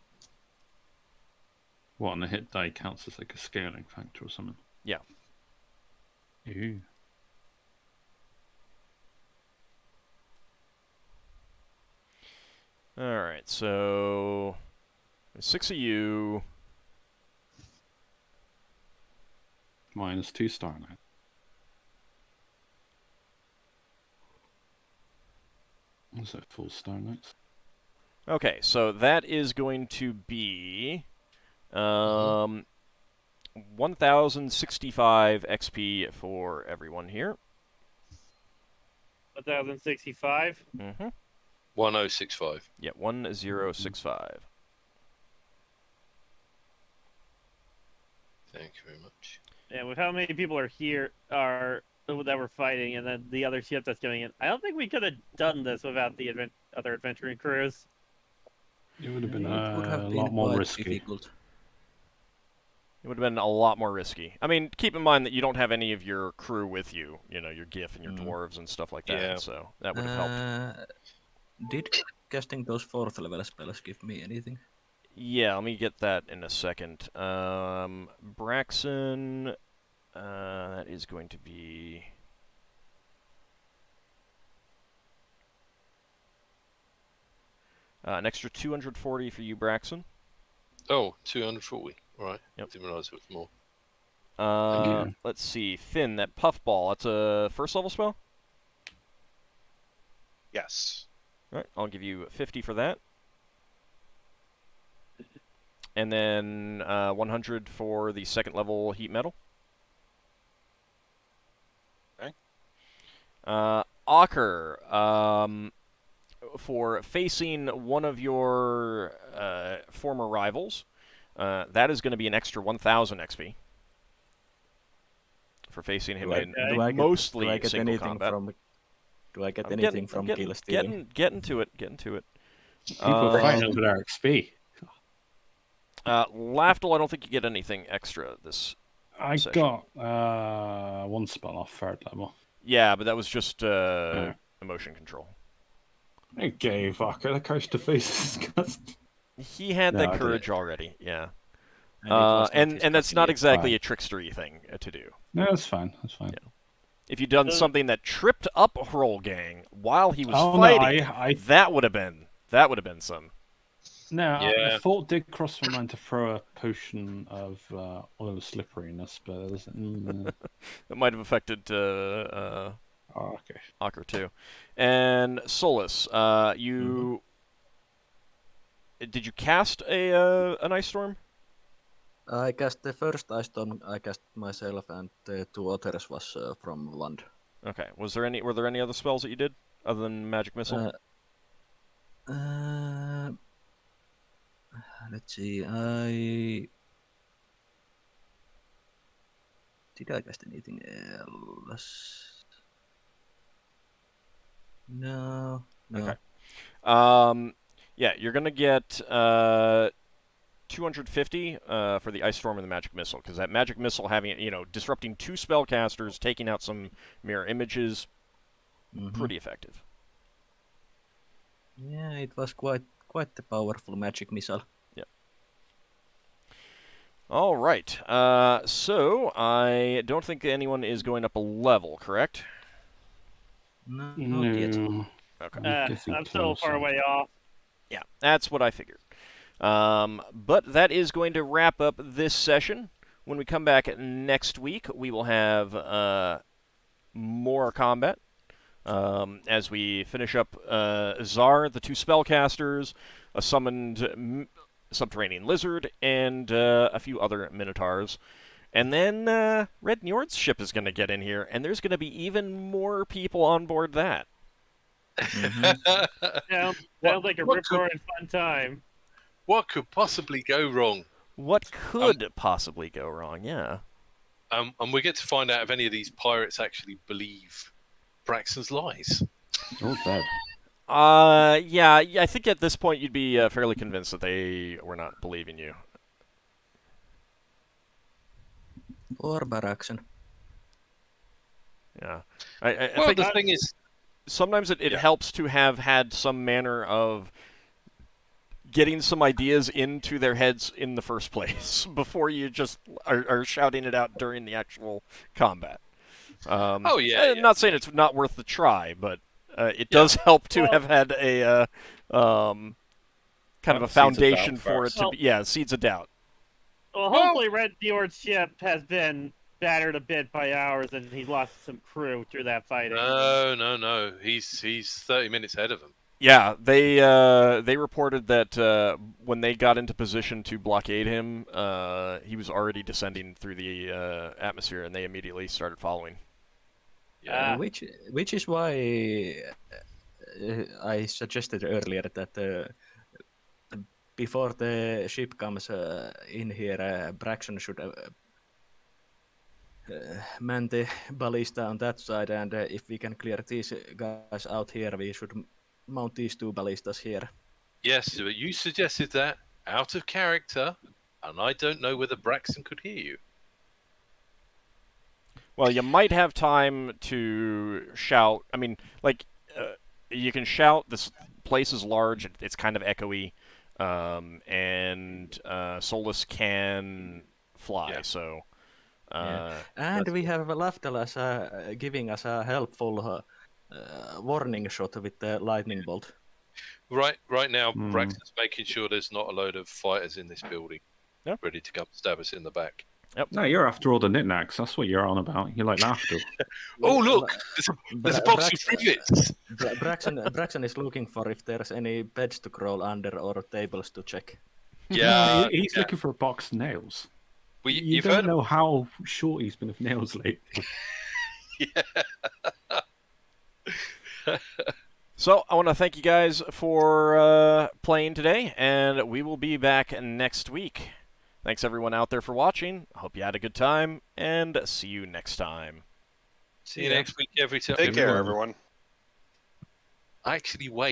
What, and the hit die counts as like a scaling factor or something? Yeah. Ew. All right. So 6 of you. Minus 2 star now. What's that, full star knights? Okay, so that is going to be 1,065 XP for everyone here. 1065. Mm-hmm. 1065. Yeah, 1065. Thank you very much. And with how many people are here that we're fighting, and then the other ship that's coming in, I don't think we could have done this without the other adventuring crews. It would have been It would have a been lot more quite risky. difficult. It would have been a lot more risky. I mean, keep in mind that you don't have any of your crew with you. You know, your GIF and your dwarves and stuff like that. Yeah. So that would have helped. Did casting those 4th level spells give me anything? Yeah, let me get that in a second. Braxon, that is going to be... an extra 240 for you, Braxon. Oh, 240. Right. Yep. Didn't realize it was more. Yeah. Let's see. Finn, that puffball, that's a 1st level spell? Yes. Alright, I'll give you 50 for that. And then 100 for the 2nd level heat metal. Okay. Ockar, for facing one of your former rivals, that is going to be an extra 1,000 XP. For facing him in mostly single combat. Do I get anything from kill stealing? Getting to it. Getting to it. People fighting over their XP. Lafdul, I don't think you get anything extra this I session. got 1 spell off 3rd level. Yeah, but that was just emotion control. I gave Ockar the curse to face disgust. He had No, that I did courage already, yeah. And it was not his And that's not cutting exactly Fine. a trickstery thing to do. No, that's fine. That's fine. Yeah. If you'd done something that tripped up Rollgang while he was Oh, fighting, no, I that would have been some. No, I Yeah. thought did cross my mind to throw a potion of oil of slipperiness, but it doesn't. That might have affected Oh, okay. Ockar too. And Solas, you did you cast an ice storm? I cast the first ice storm. I cast myself, and the 2 others was from Wand. Okay. Were there any other spells that you did other than magic missile? Let's see. Did I cast anything else? No. Okay. Yeah, you're gonna get 250 for the ice storm and the magic missile, because that magic missile having disrupting 2 spellcasters, taking out some mirror images, pretty effective. Yeah, it was quite the powerful magic missile. Yeah. All right. So I don't think anyone is going up a level, correct? No, not yet. Okay. I'm so far away off. Yeah, that's what I figured. But that is going to wrap up this session. When we come back next week, we will have more combat. As we finish up Zar, the 2 spellcasters, a summoned subterranean lizard, and a few other minotaurs. And then Red Njord's ship is going to get in here, and there's going to be even more people on board that. Sounds like a rip-roaring fun time. What could possibly go wrong? What could possibly go wrong? Yeah. And we get to find out if any of these pirates actually believe Braxon's lies. All dead. Yeah, I think at this point you'd be fairly convinced that they were not believing you. Or Braxon. Yeah. I Well, think the thing is, sometimes it helps to have had some manner of getting some ideas into their heads in the first place before you just are shouting it out during the actual combat. Not saying it's not worth the try, but it does help to have had a kind of a foundation for it to be. Seeds of doubt. Well, hopefully Red Njord's ship has been battered a bit by ours, and he's lost some crew through that fighting. No. He's 30 minutes ahead of them. Yeah, they reported that when they got into position to blockade him, he was already descending through the atmosphere, and they immediately started following. Yeah, which is why I suggested earlier that before the ship comes in here, Braxon should man the ballista on that side, and if we can clear these guys out here, we should mount these 2 ballistas here. Yes, but you suggested that out of character, and I don't know whether Braxon could hear you. Well, you might have time to shout. I mean, you can shout. This place is large. It's kind of echoey, and Solas can fly. Yeah. So, and we have Lafdul as giving us a helpful warning shot with the lightning bolt. Right now, Braxon's making sure there's not a load of fighters in this building ready to come stab us in the back. Yep. No, you're after all the knickknacks. That's what you're on about. You're like Lafdul. Oh, look! There's a box of rivets! Braxon is looking for if there's any beds to crawl under or tables to check. Yeah. He's looking for a box of nails. Well, You you've don't heard know how short he's been of nails lately. Yeah. So I want to thank you guys for playing today, and we will be back next week. Thanks everyone out there for watching. Hope you had a good time, and see you next time. See you next week, every time. Take care, everyone. Actually, wait.